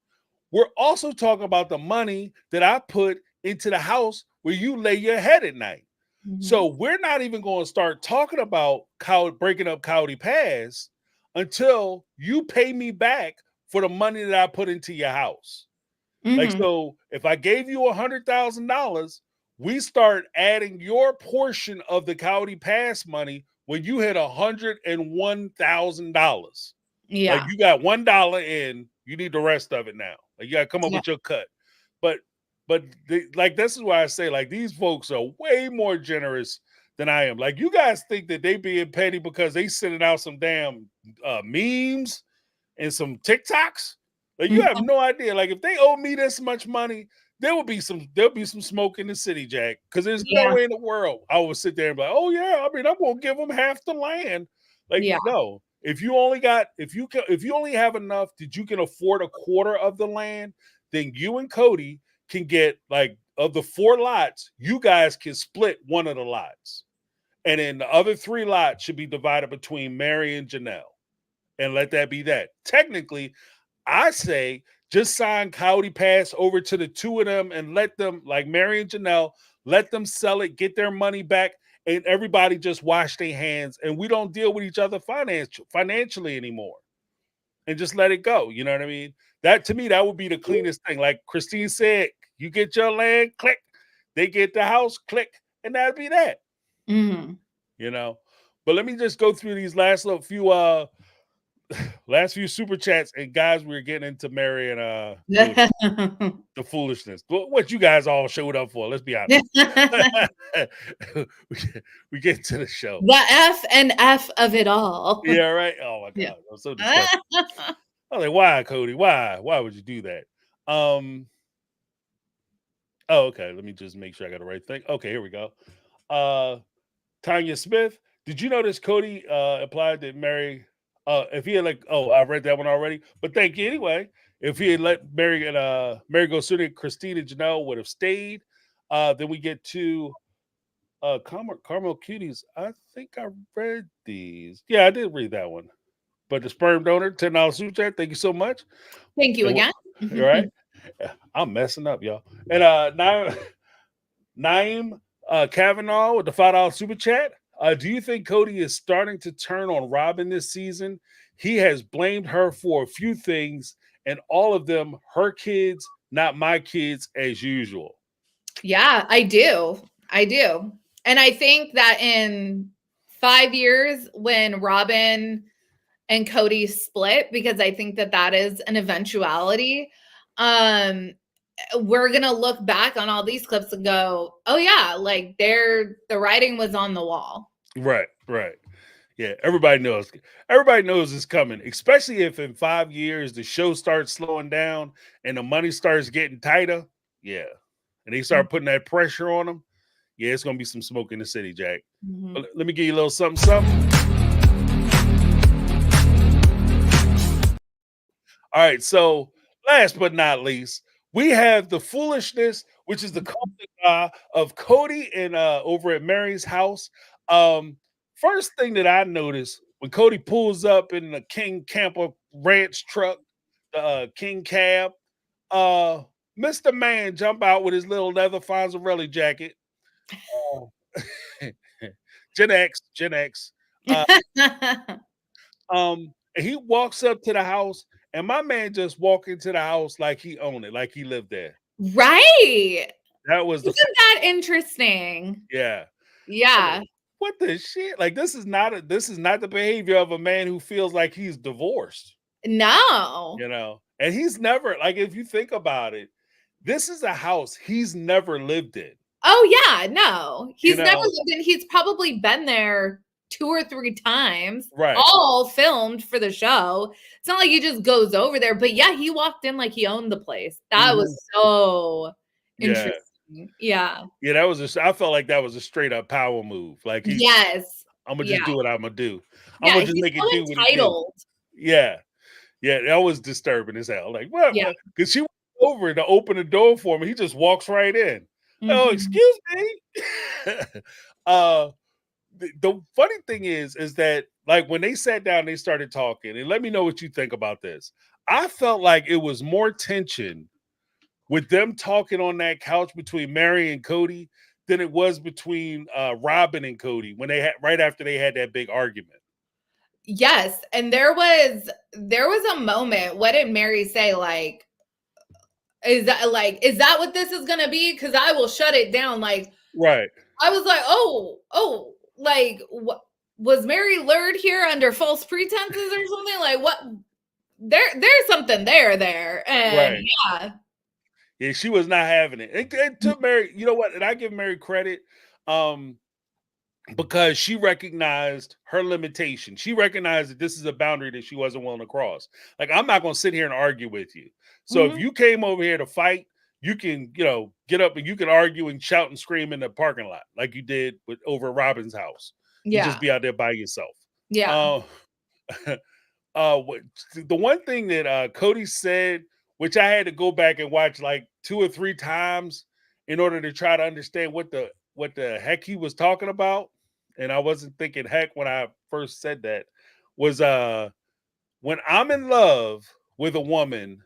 We're also talking about the money that I put into the house where you lay your head at night. Mm-hmm. So we're not even going to start talking about breaking up Coyote Pass until you pay me back for the money that I put into your house. Mm-hmm. So if I gave you $100,000, we start adding your portion of the Coyote Pass money when you hit $101,000. Yeah. You got $1 in, you need the rest of it now. You got to come up with your cut. But this is why I say, these folks are way more generous than I am. You guys think that they being petty because they sending out some damn memes and some TikToks. You have no idea. If they owe me this much money, there'll be some smoke in the city, Jack. Because there's no way in the world I would sit there and be like, oh yeah, I'm gonna give them half the land. No. If you only have enough that you can afford a quarter of the land, then you and Cody can get, of the 4 lots, you guys can split one of the lots. And then the other 3 lots should be divided between Meri and Janelle. And let that be that. Technically, I say just sign Coyote Pass over to the 2 of them and let them, Meri and Janelle, let them sell it, get their money back, and everybody just wash their hands, and we don't deal with each other financially anymore. And just let it go. You know what I mean? That, to me, that would be the cleanest thing. Like Christine said, you get your land, click. They get the house, click. And that'd be that. Mm-hmm. But let me just go through these last few super chats. And guys, we're getting into Meri and the foolishness. What you guys all showed up for, let's be honest. we get to the show. The F and F of it all. Yeah, right. Oh my God. I'm so disgusted. I was like, why, Cody? Why would you do that? Oh, okay. Let me just make sure I got the right thing. Okay, here we go. Tanya Smith, did you notice Cody implied that Meri, if he had I read that one already, but thank you anyway. If he had let Meri go sooner, Christine and Janelle would have stayed. Then we get to Carmel Cuties. I think I read these. Yeah, I did read that one. But the sperm donor, $10 super chat. Thank you so much. Thank you again. All right. I'm messing up, y'all. And Naeem Kavanaugh with the $5 super chat. Do you think Cody is starting to turn on Robin this season? He has blamed her for a few things, and all of them her kids, not my kids, as usual. Yeah, I do. And I think that in 5 years, when Robin and Cody split, because I think that is an eventuality, we're going to look back on all these clips and go, oh yeah, the writing was on the wall. Right. Yeah, everybody knows it's coming, especially if in 5 years the show starts slowing down and the money starts getting tighter. Yeah. And they start putting that pressure on them. Yeah, it's going to be some smoke in the city, Jack. Mm-hmm. But let me give you a little something. All right, so last but not least, we have the foolishness, which is the conflict of Cody and over at Meri's house. First thing that I noticed when Cody pulls up in the King Camper Ranch truck, the King Cab, Mr. Man jump out with his little leather Fonzarelli jacket. Gen X. And he walks up to the house, and my man just walked into the house like he owned it, like he lived there. Right. That was Isn't that interesting? Yeah. Yeah. what the shit? Like, this is not the behavior of a man who feels like he's divorced. No. And he's never, like, if you think about it, this is a house he's never lived in. Oh yeah, no. He's never lived in. He's probably been there 2 or 3 times, right? All filmed for the show. It's not like he just goes over there, but yeah, he walked in like he owned the place. That was so interesting. Yeah. Yeah, that was I felt like that was a straight up power move. Like, yes, I'm gonna just do what I'm gonna do. Yeah, I'm gonna just make it do what entitled. he do. Yeah, that was disturbing as hell. Like, what? Yeah, because she went over to open the door for him, he just walks right in. Oh, excuse me. The funny thing is that, like, when they sat down, they started talking, and let me know what you think about this. I felt like it was more tension with them talking on that couch between Meri and Cody than it was between Robin and Cody when they had right after they had that big argument. Yes, and there was a moment. What did Meri say? Like, is that what this is gonna be? Because I will shut it down. Like, right. I was like, oh, like, what was Meri lured here under false pretenses or something? Like, what? There's something there, and yeah, she was not having it. It took Meri, you know what? And I give Meri credit, because she recognized her limitation. She recognized that this is a boundary that she wasn't willing to cross. Like, I'm not going to sit here and argue with you. So if you came over here to fight, you can, get up and you can argue and shout and scream in the parking lot like you did over Robin's house. You just be out there by yourself. Yeah. The one thing that Cody said, which I had to go back and watch like 2 or 3 times in order to try to understand what the heck he was talking about, and I wasn't thinking heck when I first said that, was when I'm in love with a woman,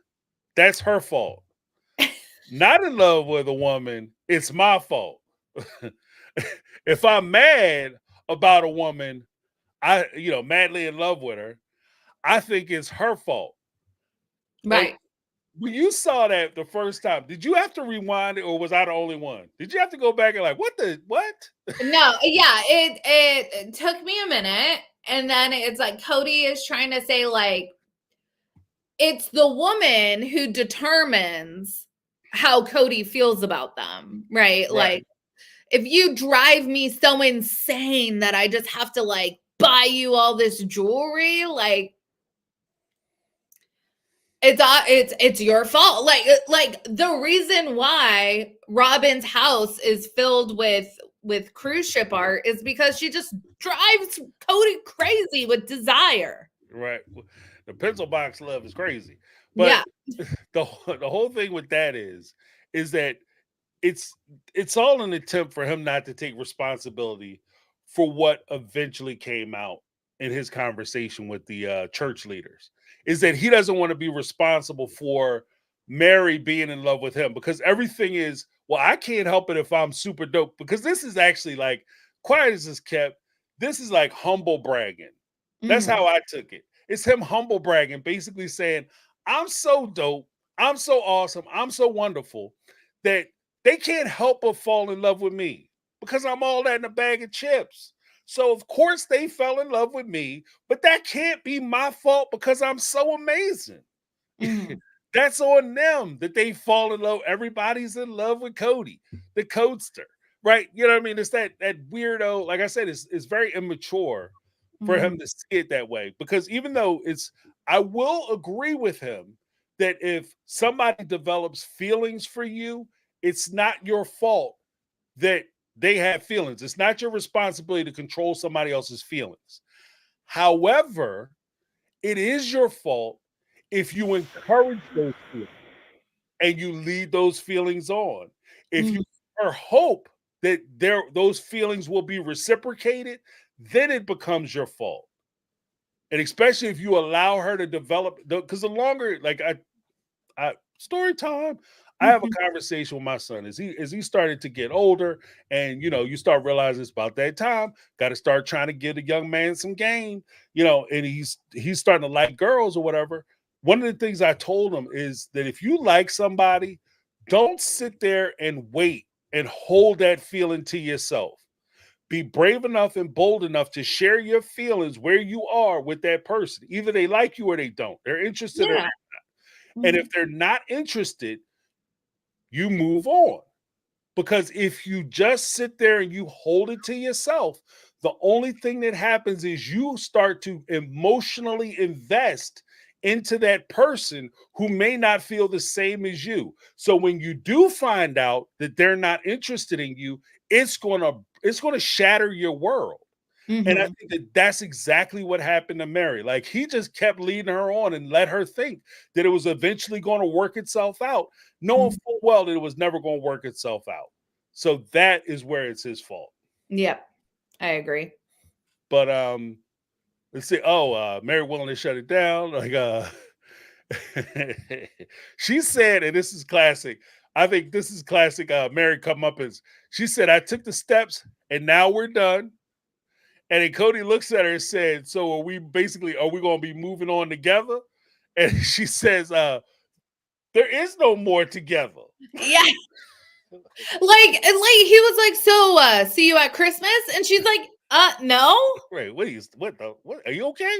that's her fault. Not in love with a woman, it's my fault. If I'm mad about a woman, madly in love with her, I think it's her fault. Right. Like, when you saw that the first time, did you have to rewind it, or was I the only one? Did you have to go back and like, what? No, yeah, it took me a minute, and then it's like Cody is trying to say, like, it's the woman who determines how Cody feels about them, right? Like, if you drive me so insane that I just have to like buy you all this jewelry, like, it's your fault. Like the reason why Robin's house is filled with cruise ship art is because she just drives Cody crazy with desire. Right. The pencil box love is crazy. But the whole thing with that is that it's all an attempt for him not to take responsibility for what eventually came out in his conversation with the church leaders. Is that he doesn't want to be responsible for Meri being in love with him, because everything is, well, I can't help it if I'm super dope, because this is actually, like, quiet as is kept, this is like humble bragging. That's how I took it. It's him humble bragging, basically saying, I'm so dope, I'm so awesome, I'm so wonderful that they can't help but fall in love with me because I'm all that in a bag of chips. So of course they fell in love with me, but that can't be my fault because I'm so amazing. That's on them that they fall in love. Everybody's in love with Cody, the codester, right? You know what I mean? It's that weirdo. Like I said, it's very immature for him to see it that way, because even though I will agree with him that if somebody develops feelings for you, it's not your fault that they have feelings. It's not your responsibility to control somebody else's feelings. However, it is your fault if you encourage those feelings and you lead those feelings on. If you hope that those feelings will be reciprocated, then it becomes your fault. And especially if you allow her to develop, because the longer, like, I story time. I have a conversation with my son as he started to get older, and you start realizing it's about that time. Got to start trying to get a young man some game, and he's starting to like girls or whatever. One of the things I told him is that if you like somebody, don't sit there and wait and hold that feeling to yourself, be brave enough and bold enough to share your feelings where you are with that person. Either they like you or they don't. They're interested or Yeah. not. And if they're not interested, you move on. Because if you just sit there and you hold it to yourself, the only thing that happens is you start to emotionally invest into that person who may not feel the same as you. So when you do find out that they're not interested in you, it's going to shatter your world. And I think that that's exactly what happened to Meri. Like, he just kept leading her on and let her think that it was eventually going to work itself out, knowing full well that it was never going to work itself out. So that is where it's his fault. Yep, I agree. But let's see. Oh, Meri willing to shut it down. Like, she said, and this is classic. I think this is classic. Meri comeuppance. She said, "I took the steps, and now we're done." And then Cody looks at her and said, "So are we going to be moving on together?" And she says, "There is no more together." Yeah. Like he was like, "So see you at Christmas?" And she's like, no. Right. What are you okay?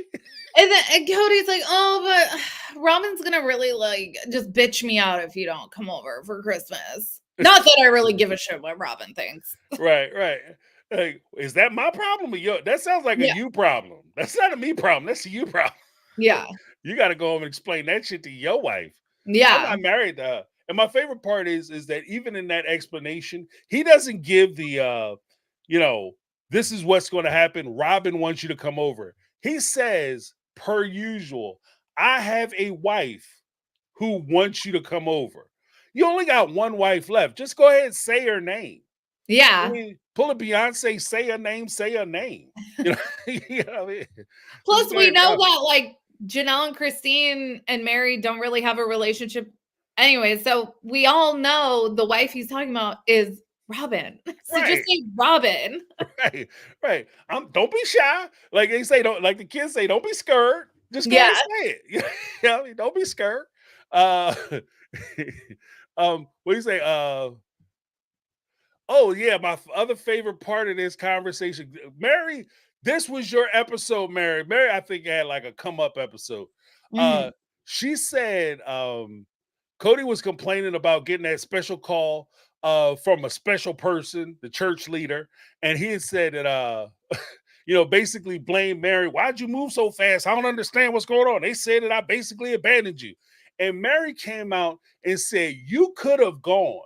And Cody's like, "Oh, but Robin's gonna really like just bitch me out if you don't come over for Christmas." Not that I really give a shit what Robin thinks. Right. Like, is that my problem or your? That sounds like a you problem. That's not a me problem. That's a you problem. Yeah. You got to go home and explain that shit to your wife. Yeah. I'm not married to her. And my favorite part is that even in that explanation, he doesn't give the this is what's going to happen. Robin wants you to come over. He says, per usual, I have a wife who wants you to come over. You only got one wife left. Just go ahead and say her name. Yeah. I mean, pull a Beyonce, say her name, say her name. You know, you know what I mean? Plus, we know that like Janelle and Christine and Meri don't really have a relationship anyway. So we all know the wife he's talking about is Robin. So just say Robin. Right. Don't be shy. Like they say, don't like the kids say, don't be scared. Just go and say it. You know, I mean, don't be scared. What do you say? Oh yeah, my other favorite part of this conversation, Meri. This was your episode, Meri. Meri, I think had like a come up episode. She said Cody was complaining about getting that special call from a special person, the church leader, and he had said that basically blame Meri. Why'd you move so fast? I don't understand what's going on. They said that I basically abandoned you. And Meri came out and said, you could have gone.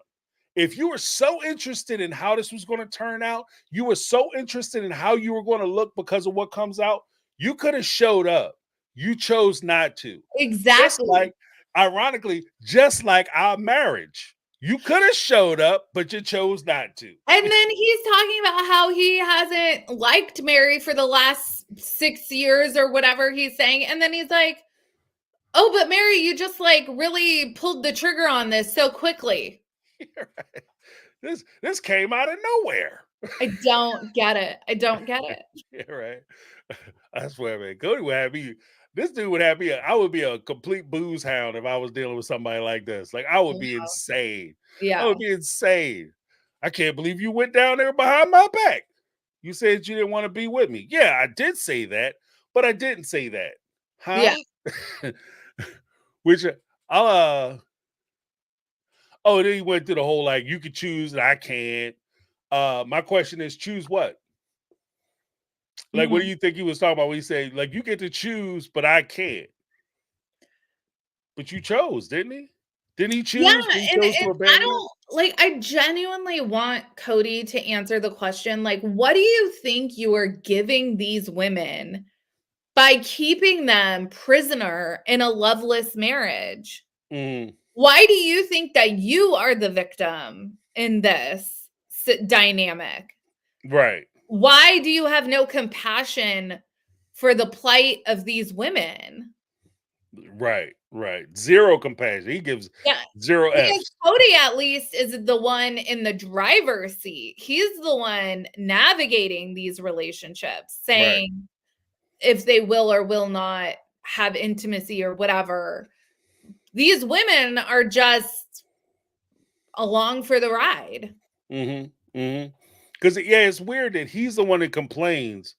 If you were so interested in how this was going to turn out, you were so interested in how you were going to look because of what comes out, you could have showed up. You chose not to. Exactly. Ironically, just like our marriage. You could have showed up, but you chose not to. And then he's talking about how he hasn't liked Meri for the last 6 years or whatever he's saying. And then he's like, oh, but Meri, you just like really pulled the trigger on this so quickly. Right. This came out of nowhere. I don't get it. Yeah, right. I swear, man. Cody would have me. This dude would have me. I would be a complete booze hound if I was dealing with somebody like this. Like, I would be insane. Yeah. I would be insane. I can't believe you went down there behind my back. You said you didn't want to be with me. Yeah, I did say that, but I didn't say that. Huh? Yeah. Which I'll oh, then he went through the whole like you could choose and I can't. My question is, choose what? Like, what do you think he was talking about when he said, like, you get to choose, but I can't? But you chose, didn't he? Didn't he choose? Yeah, I genuinely want Cody to answer the question, like, what do you think you are giving these women by keeping them prisoner in a loveless marriage? Why do you think that you are the victim in this dynamic? Right. Why do you have no compassion for the plight of these women? Right. Zero compassion. He gives zero F. Cody at least is the one in the driver's seat. He's the one navigating these relationships, saying if they will or will not have intimacy or whatever. These women are just along for the ride. Because it's weird that he's the one that complains,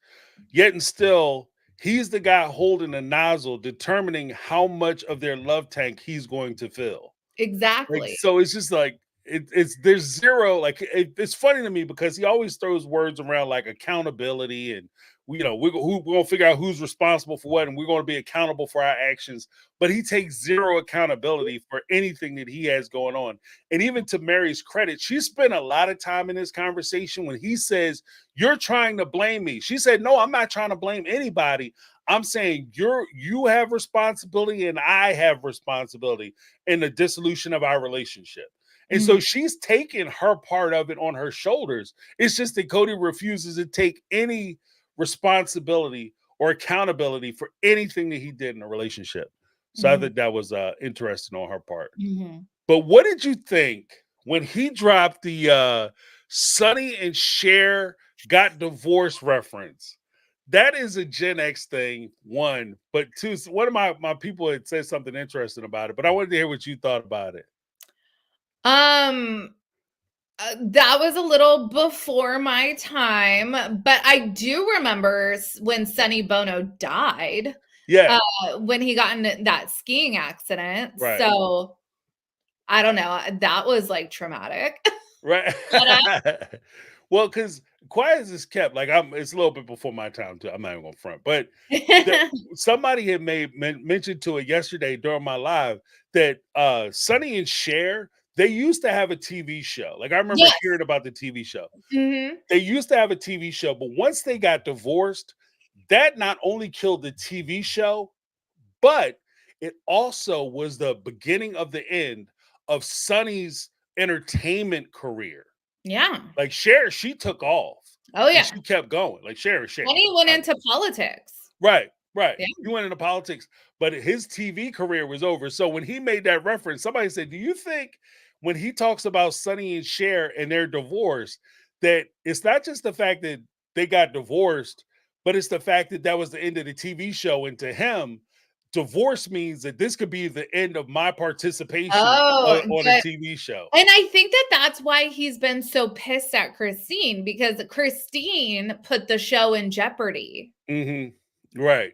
yet and still he's the guy holding the nozzle, determining how much of their love tank he's going to fill. Like, Exactly. so it's just like it's there's zero, like it's funny to me because he always throws words around like accountability, and we're gonna figure out who's responsible for what, and we're going to be accountable for our actions. But he takes zero accountability for anything that he has going on. And even to Meri's credit, she spent a lot of time in this conversation when he says, "You're trying to blame me." She said, "No, I'm not trying to blame anybody. I'm saying you have responsibility and I have responsibility in the dissolution of our relationship." And so she's taking her part of it on her shoulders. It's just that Cody refuses to take any responsibility or accountability for anything that he did in a relationship. So I think that was interesting on her part. But what did you think when he dropped the Sonny and Cher got divorced reference? That is a Gen X thing, one. But two, one of my people had said something interesting about it, but I wanted to hear what you thought about it. That was a little before my time, but I do remember when Sonny Bono died. Yeah. When he got in that skiing accident. Right. So I don't know. That was like traumatic. Right. Well, because quiet as it's kept, like it's a little bit before my time too. I'm not even gonna front, but somebody had mentioned to it yesterday during my live that Sonny and Cher, they used to have a TV show. Like I remember hearing about the TV show. They used to have a TV show, but once they got divorced, that not only killed the TV show, but it also was the beginning of the end of Sonny's entertainment career. Yeah. Like Cher, she took off. Oh yeah. She kept going. Like Cher. Sonny went into politics. Right. Yeah. He went into politics, but his TV career was over. So when he made that reference, somebody said, "Do you think when he talks about Sonny and Cher and their divorce, that it's not just the fact that they got divorced, but it's the fact that that was the end of the TV show, and to him, divorce means that this could be the end of my participation on a TV show." And I think that that's why he's been so pissed at Christine, because Christine put the show in jeopardy. Right.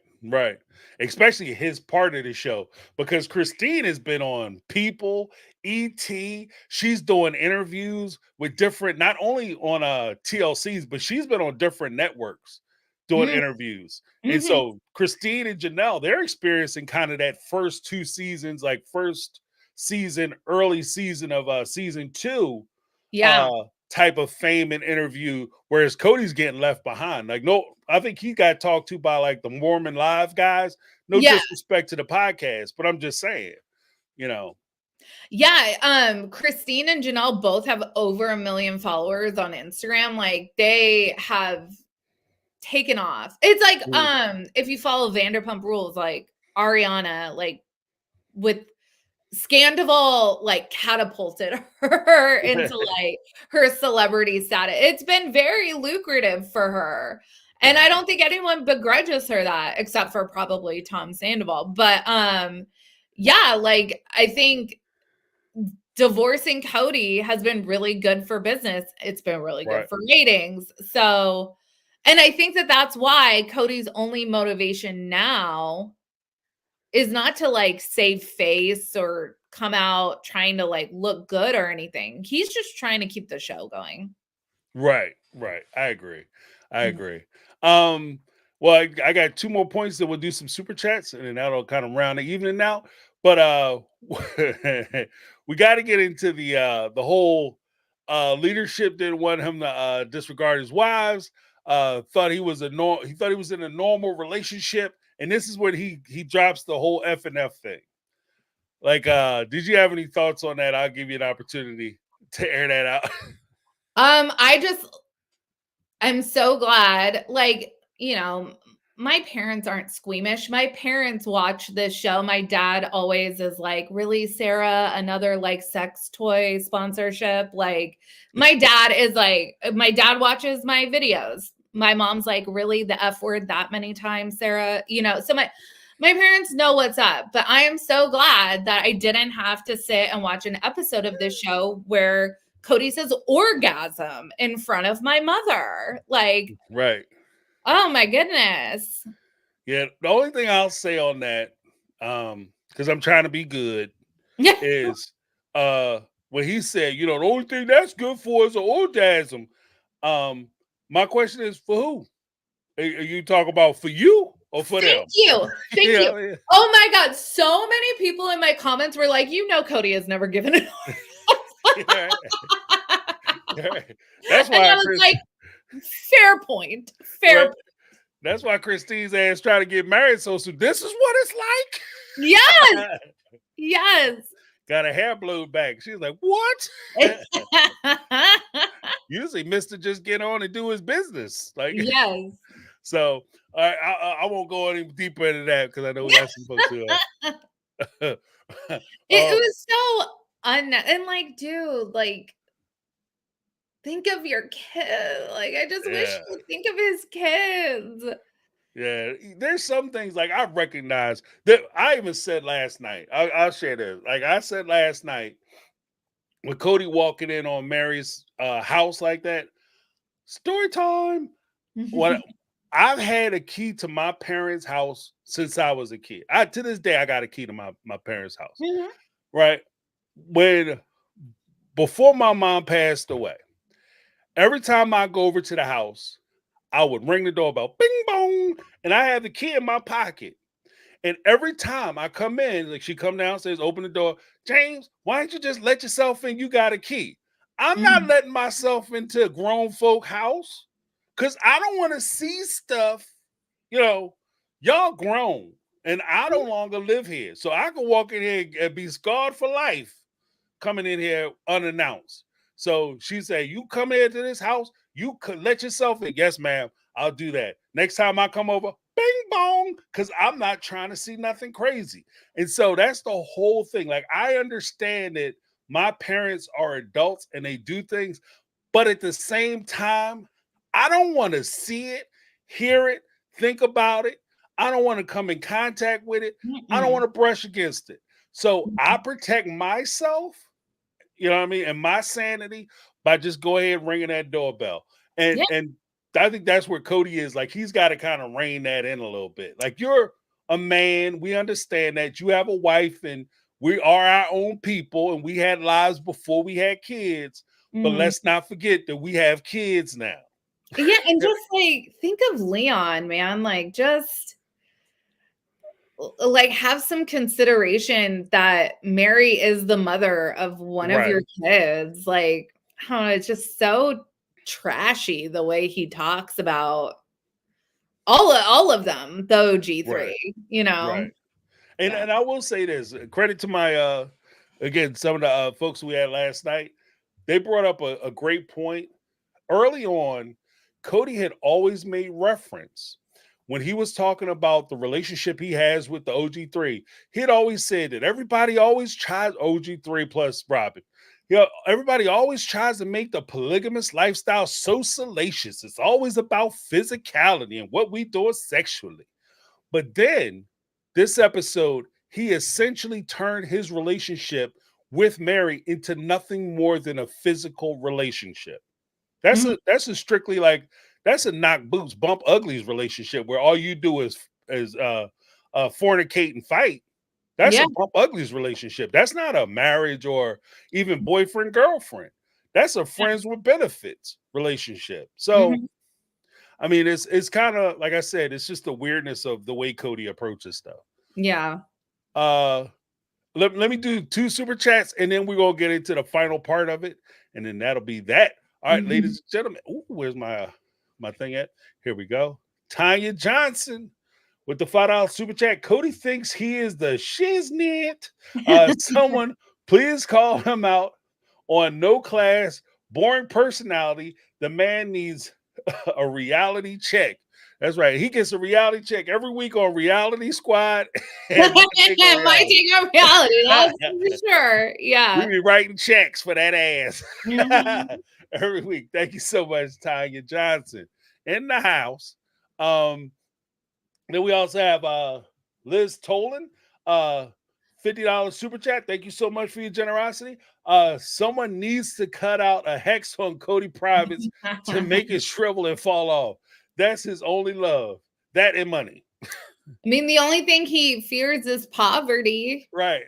Especially his part of the show, because Christine has been on People, ET. She's doing interviews with different, not only on TLCs, but she's been on different networks doing interviews. And so Christine and Janelle, they're experiencing kind of that first two seasons, like first season, early season of season 2 type of fame and interview, whereas Cody's getting left behind. Like, no, I think he got talked to by like the Mormon Live guys. No disrespect to the podcast, but I'm just saying, Christine and Janelle both have over 1 million followers on Instagram. Like they have taken off. It's like if you follow Vanderpump Rules, like Ariana, like with Scandival, like catapulted her into like her celebrity status. It's been very lucrative for her. And I don't think anyone begrudges her that, except for probably Tom Sandoval. But like I think divorcing Cody has been really good for business. It's been really good for ratings. So, and I think that that's why Cody's only motivation now is not to like save face or come out trying to like look good or anything. He's just trying to keep the show going. Right. I agree. Well, I got 2 more points that we'll do some super chats, and then that'll kind of round the evening out. But we got to get into the whole leadership didn't want him to disregard his wives. Thought he was he thought he was in a normal relationship, and this is when he drops the whole F and F thing. Like, did you have any thoughts on that? I'll give you an opportunity to air that out. I'm so glad, like, my parents aren't squeamish. My parents watch this show. My dad always is like, "Really, Sarah, another like sex toy sponsorship?" Like, my dad watches my videos. My mom's like, "Really, the F word that many times, Sarah?" So my parents know what's up, but I am so glad that I didn't have to sit and watch an episode of this show where Cody says orgasm in front of my mother. Like, right. oh my goodness. Yeah, the only thing I'll say on that, because I'm trying to be good, Yeah. is when he said, the only thing that's good for is an orgasm. My question is for who? Are you talking about for you or for them? Thank you. Thank you. Yeah. Oh my God. So many people in my comments were like, Cody has never given it. Yeah. That's And why I was like, fair point. Fair point. That's why Christine's ass trying to get married so soon. This is what it's like. Yes. Yes. Got a hair blowed back. She's like, what? Usually Mr. just get on and do his business. Like, yes. So I won't go any deeper into that because I know we got some folks who it was so and like, dude, like, think of your kid. Like, I just wish you would think of his kids. Yeah, there's some things like I recognize that I even said last night. I'll share this. Like I said last night, with Cody walking in on Meri's house like that, story time. What I've had a key to my parents' house since I was a kid. To this day, I got a key to my parents' house. Mm-hmm. Right? Before my mom passed away, every time I go over to the house, I would ring the doorbell, bing bong, and I had the key in my pocket. And every time I come in, like she come downstairs, open the door, James, why don't you just let yourself in? You got a key. I'm not letting myself into a grown folk house because I don't want to see stuff. Y'all grown and I no longer live here. So I can walk in here and be scarred for life coming in here unannounced. So she said, you come here to this house, you could let yourself in. Yes, ma'am, I'll do that. Next time I come over, bing bong, because I'm not trying to see nothing crazy. And so that's the whole thing. Like, I understand that my parents are adults and they do things, but at the same time, I don't want to see it, hear it, think about it. I don't want to come in contact with it. I don't want to brush against it. So I protect myself, you know what I mean, and my sanity by just go ahead ringing that doorbell. And I think that's where Cody is. Like, he's got to kind of rein that in a little bit. Like, you're a man. We understand that you have a wife and we are our own people and we had lives before we had kids. But let's not forget that we have kids now. Yeah. And just like, think of Leon, man. Like, just like have some consideration that Meri is the mother of one of your kids. Like, I don't know, it's just so trashy the way he talks about all of them, the OG3, Right. And I will say this, credit to my again, some of the folks we had last night. They brought up a great point. Early on, Cody had always made reference when he was talking about the relationship he has with the OG3. He had always said that everybody always tries OG3 plus Robin. Everybody always tries to make the polygamous lifestyle so salacious. It's always about physicality and what we do sexually. But then this episode, he essentially turned his relationship with Meri into nothing more than a physical relationship. That's a strictly like, that's a knock boots bump uglies relationship where all you do is fornicate and fight. That's a bump uglies relationship. That's not a marriage or even boyfriend girlfriend. That's a friends with benefits relationship. So I mean, it's kind of like I said, it's just the weirdness of the way Cody approaches stuff. Yeah. Let me do 2 super chats and then we're gonna get into the final part of it, and then that'll be that. All right, ladies and gentlemen. Ooh, where's my thing at? Here we go. Tanya Johnson with the $5 super chat. Cody thinks he is the shiznit. Someone please call him out on no class, boring personality. The man needs a reality check. That's right. He gets a reality check every week on Reality Squad. And MyTakeOnReality. That's for sure. Yeah. We be writing checks for that ass every week. Thank you so much, Tanya Johnson in the house. Then we also have Liz Tolan, $50 super chat. Thank you so much for your generosity. Someone needs to cut out a hex on Cody Privates to make it shrivel and fall off. That's his only love. That and money. I mean, the only thing he fears is poverty. Right.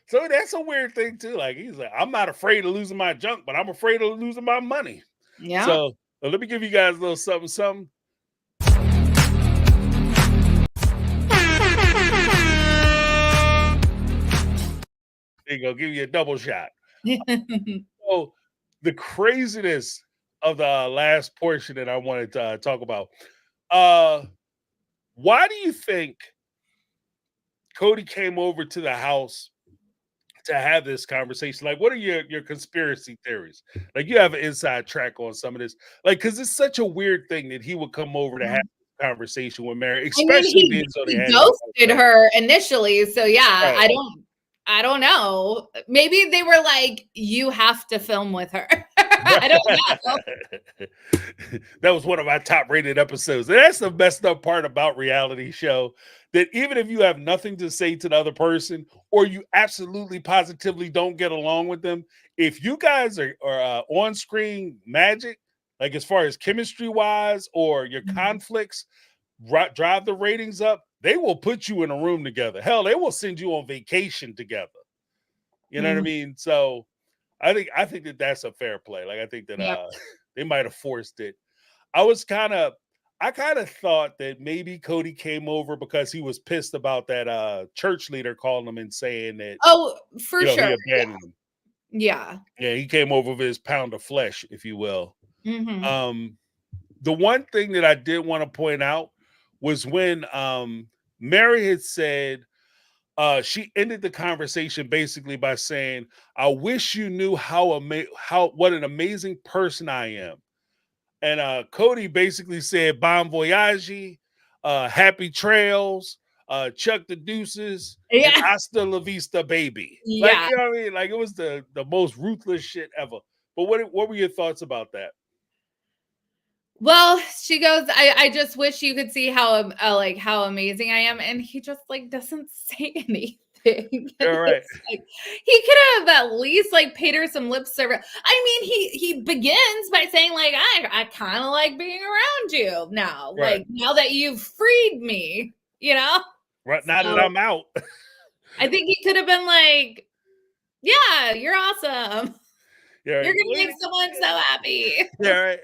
So that's a weird thing too. Like he's like, I'm not afraid of losing my junk, but I'm afraid of losing my money. Yeah. So let me give you guys a little something. There you go. Give you a double shot. So the craziness of the last portion that I wanted to talk about. Why do you think Cody came over to the house to have this conversation? Like, what are your conspiracy theories? Like, you have an inside track on some of this, like, because it's such a weird thing that he would come over to have a conversation with Meri, especially being so he ghosted her initially. So yeah, right. I don't know. Maybe they were like, you have to film with her. I don't know. That was one of my top rated episodes. And that's the messed up part about reality show, that even if you have nothing to say to the other person, or you absolutely positively don't get along with them, if you guys are on screen magic, like as far as chemistry wise, or your conflicts drive the ratings up, they will put you in a room together. Hell, they will send you on vacation together. You know what I mean? So I think that that's a fair play. Like, I think that they might have forced it. I kind of thought that maybe Cody came over because he was pissed about that church leader calling him and saying that, for sure, he abandoned him. Yeah, he came over with his pound of flesh, if you will. The one thing that I did want to point out was when Meri had said, she ended the conversation basically by saying, "I wish you knew what an amazing person I am." And Cody basically said, "Bon voyage, happy trails, chuck the deuces, and hasta la vista, baby." Like, you know what I mean? Like, it was the most ruthless shit ever. But what were your thoughts about that? Well, she goes, I just wish you could see how how amazing I am. And he just like doesn't say anything. All right. Like, he could have at least like paid her some lip service. I mean, he begins by saying, like, I kind of like being around you now. Right. Like, now that you've freed me, Right. Now that I'm out. I think he could have been like, yeah, you're awesome. Yeah, you're gonna make someone so happy. Yeah, right.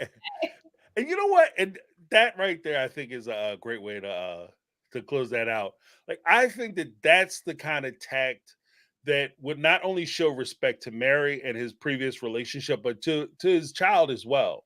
And you know what? And that right there, I think, is a great way to close that out. Like, I think that that's the kind of tact that would not only show respect to Meri and his previous relationship, but to his child as well.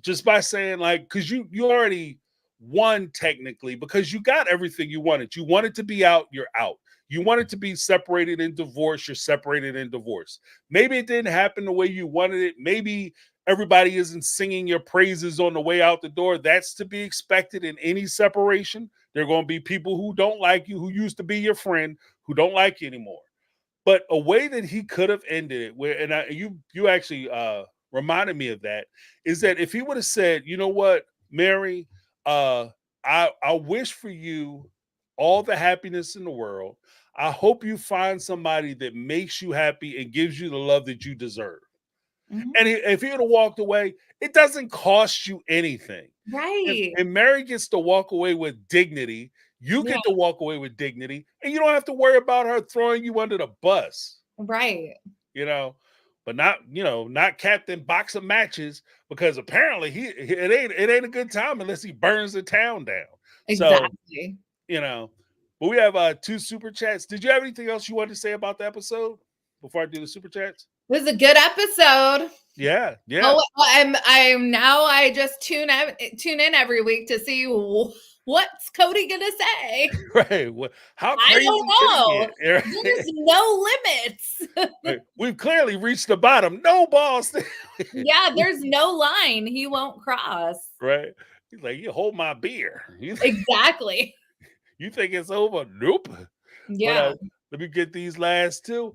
Just by saying, like, because you already won technically, because you got everything you wanted. You wanted to be out, you're out. You wanted to be separated in divorce, you're separated in divorce. Maybe it didn't happen the way you wanted it. Maybe everybody isn't singing your praises on the way out the door. That's to be expected in any separation. There are going to be people who don't like you, who used to be your friend, who don't like you anymore. But a way that he could have ended it, you actually reminded me of that, is that if he would have said, "You know what, Meri, I wish for you all the happiness in the world. I hope you find somebody that makes you happy and gives you the love that you deserve." And if he would have walked away, it doesn't cost you anything. Right. And Meri gets to walk away with dignity. You get to walk away with dignity. And you don't have to worry about her throwing you under the bus. Right. But not Captain Box of Matches, because apparently it ain't a good time unless he burns the town down. Exactly. So, but we have 2 super chats. Did you have anything else you wanted to say about the episode before I do the super chats? It was a good episode. Yeah. Oh, I just tune in every week to see what's Cody gonna say. Right. How crazy? I don't know. There's no limits. We've clearly reached the bottom. No balls. Yeah, there's no line he won't cross. Right. He's like, "You hold my beer." Exactly. You think it's over? Nope. Yeah. But, let me get these last 2.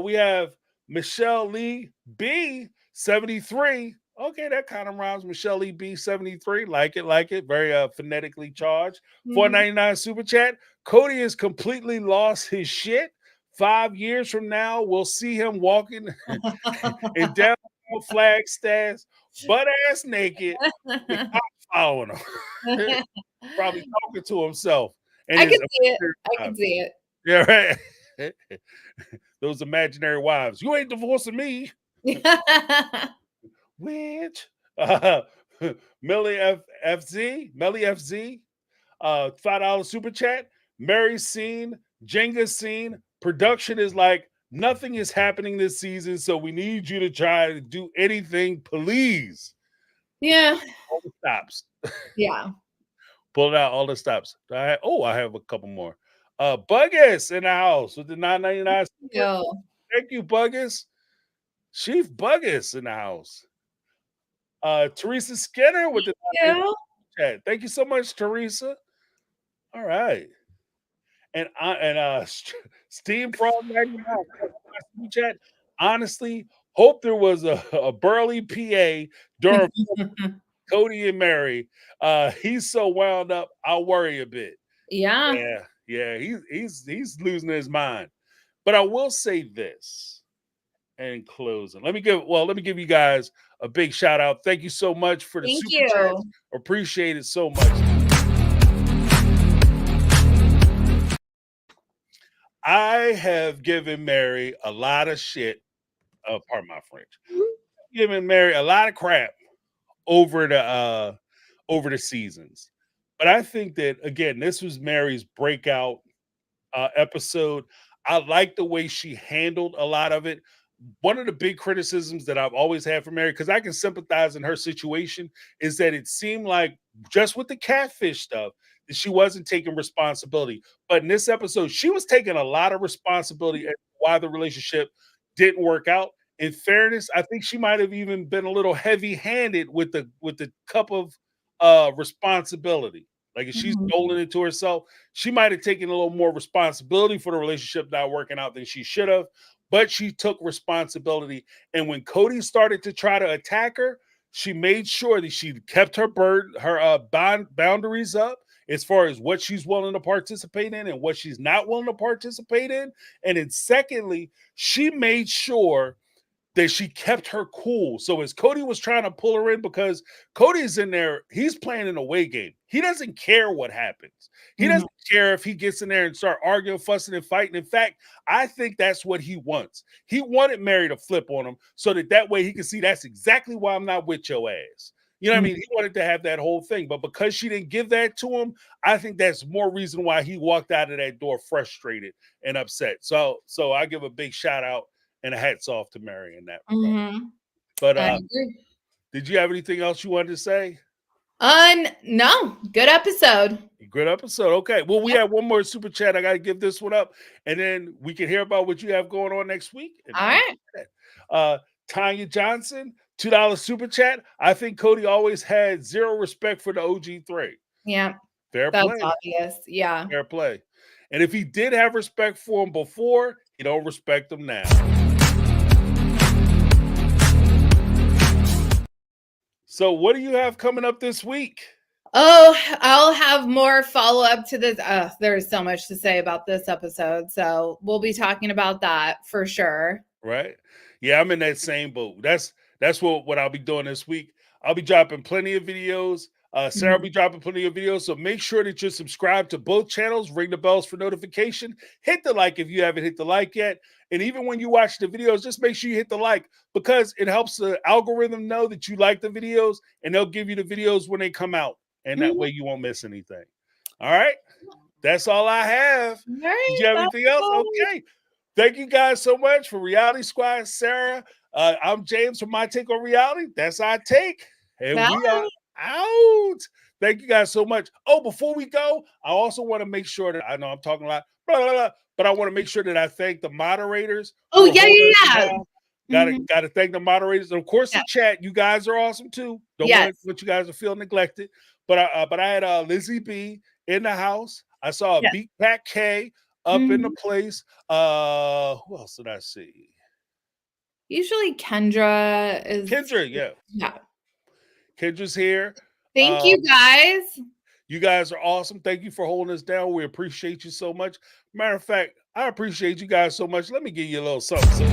We have Michelle Lee B 73. Okay, that kind of rhymes. Michelle Lee B 73. Like it. Very phonetically charged. $4.99 super chat. Cody has completely lost his shit. 5 years from now, we'll see him walking in downtown Flagstaff, butt ass naked, the cops following him, probably talking to himself. And I can see it. I can see it. Yeah, right. Those imaginary wives. You ain't divorcing me. Which? Melly FZ, $5 super chat. Mary's scene, Jenga's scene. Production is like, nothing is happening this season, so we need you to try to do anything, please. Yeah. All the stops. Yeah. Pull it out, all the stops. I have a couple more. Buggus in the house with the $9.99. Thank you, Buggus. Chief Buggus in the house. Teresa Skinner with the chat. Thank you so much, Teresa. All right. And Steam Frog chat. Honestly, hope there was a burly PA during Cody and Meri. He's so wound up, I'll worry a bit. Yeah. Yeah. He's losing his mind. But I will say this in closing. Let me give you guys a big shout out. Thank you so much for the super chats. Appreciate it so much. I have given Meri a lot of shit. Pardon my French. Giving Meri a lot of crap over the seasons. But I think that, again, this was Meri's breakout episode. I like the way she handled a lot of it. One of the big criticisms that I've always had for Meri, because I can sympathize in her situation, is that it seemed like just with the catfish stuff, that she wasn't taking responsibility. But in this episode, she was taking a lot of responsibility at why the relationship didn't work out. In fairness, I think she might have even been a little heavy-handed with the cup of responsibility. Like if she's stolen it to herself, she might have taken a little more responsibility for the relationship not working out than she should have. But she took responsibility. And when Cody started to try to attack her, she made sure that she kept her boundaries up as far as what she's willing to participate in and what she's not willing to participate in. And then secondly, she made sure that she kept her cool. So as Cody was trying to pull her in, because Cody's in there, he's playing an away game. He doesn't care what happens. He doesn't care if he gets in there and start arguing, fussing, and fighting. In fact, I think that's what he wants. He wanted Meri to flip on him so that way he can see that's exactly why I'm not with your ass. You know what I mean? He wanted to have that whole thing. But because she didn't give that to him, I think that's more reason why he walked out of that door frustrated and upset. So I give a big shout out and a hats off to Meri in that regard. But did you have anything else you wanted to say? No. Good episode. Good episode. Okay. Well, we have one more super chat. I got to give this one up, and then we can hear about what you have going on next week. All right. Tanya Johnson, $2 super chat. I think Cody always had zero respect for the OG3. Yeah. Fair That's play. obvious. Yeah. Fair play. And if he did have respect for him before, he don't respect him now. So what do you have coming up this week? Oh, I'll have more follow-up to this. There's so much to say about this episode. So we'll be talking about that for sure. Right. Yeah, I'm in that same boat. That's what I'll be doing this week. I'll be dropping plenty of videos. Sarah will be dropping plenty of videos. So make sure that you're subscribed to both channels. Ring the bells for notification. Hit the like if you haven't hit the like yet. And even when you watch the videos, just make sure you hit the like, because it helps the algorithm know that you like the videos, and they'll give you the videos when they come out. And that way you won't miss anything. All right. That's all I have. Right, did you have anything else? Okay. Thank you guys so much for Reality Squad, Sarah. I'm James from My Take on Reality. That's our take. And we are out. Thank you guys so much. Oh, before we go, I also want to make sure that I know I'm talking a lot, but I want to make sure that I thank the moderators. Oh, yeah. Got to thank the moderators. And of course, the chat. You guys are awesome too. Don't want to let you guys feel neglected. But I had Lizzie B in the house. I saw Big Pat K up in the place. Who else did I see? Usually Kendra is. Kendra, yeah. Kendra's here. Thank you guys. You guys are awesome. Thank you for holding us down. We appreciate you so much. Matter of fact, I appreciate you guys so much. Let me give you a little something.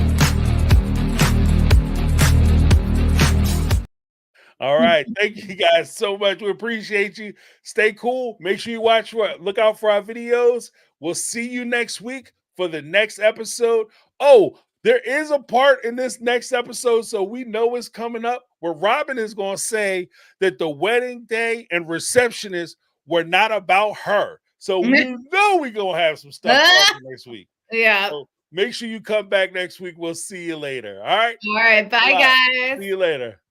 All right. Thank you guys so much. We appreciate you. Stay cool. Make sure you look out for our videos. We'll see you next week for the next episode. Oh, there is a part in this next episode, so we know it's coming up, where Robin is going to say that the wedding day and receptionist were not about her. So you know we're going to have some stuff next week. Yeah. So make sure you come back next week. We'll see you later. All right. All right. Bye, guys. See you later.